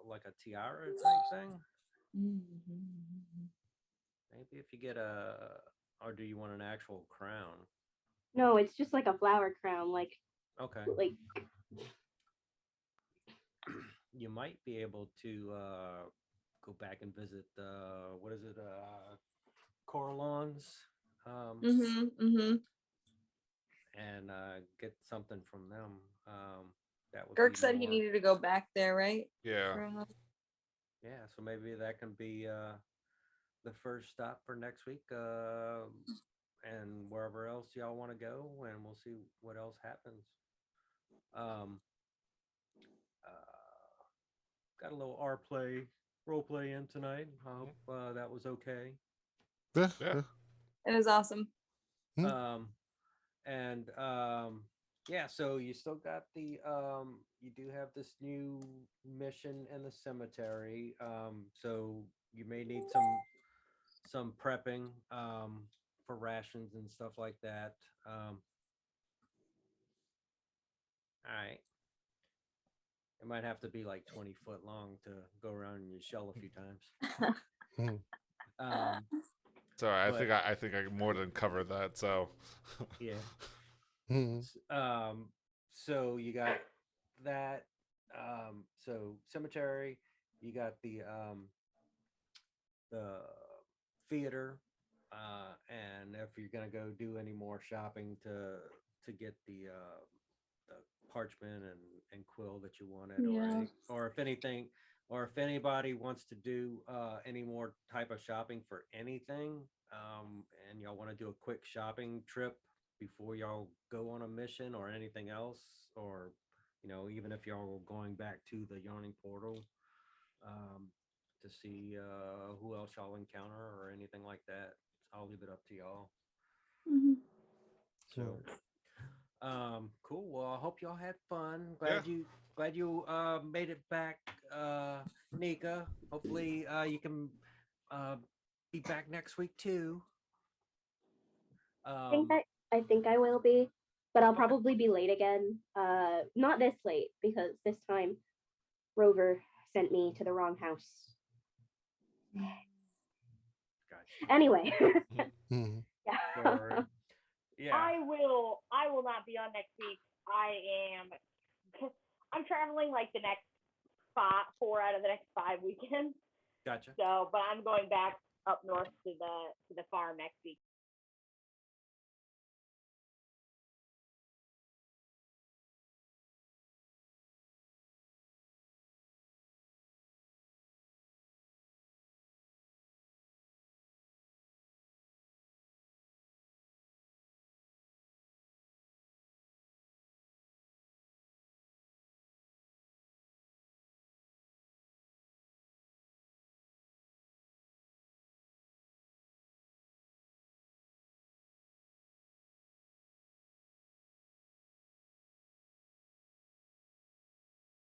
like a tiara type thing? Maybe if you get or do you want an actual crown? No, it's just like a flower crown, like Okay. You might be able to go back and visit what is it, Coralons, and get something from them. That would Girk be said he more, needed to go back there, right? Yeah. yeah. So maybe that can be the first stop for next week, and wherever else y'all want to go, and we'll see what else happens. Got a little role play in tonight. I hope that was okay. Yeah. Yeah. It was awesome. And yeah, so you still got the you do have this new mission in the cemetery. So you may need some prepping for rations and stuff like that. All right. It might have to be like 20 foot long to go around in your shell a few times. Um, Sorry, but- I think I more than covered that. So yeah. Mhm. So you got that. So cemetery, you got the theater, and if you're gonna go do any more shopping to get the parchment and quill that you wanted, Yeah. or if anything, or if anybody wants to do any more type of shopping for anything, and y'all want to do a quick shopping trip before y'all go on a mission or anything else, or you know, even if y'all are going back to the Yawning Portal to see who else y'all encounter or anything like that, I'll leave it up to y'all. So cool. Well, I hope y'all had fun. Glad you made it back, Nika. Hopefully you can be back next week too. I think I will be, but I'll Okay. probably be late again. Not this late because this time Rover sent me to the wrong house. Gotcha. Anyway. Mhm. Sorry. Yeah. I will not be on next week. I'm traveling like the next 4 out of the next 5 weekends. Gotcha. So, but I'm going back up north to the farm next week.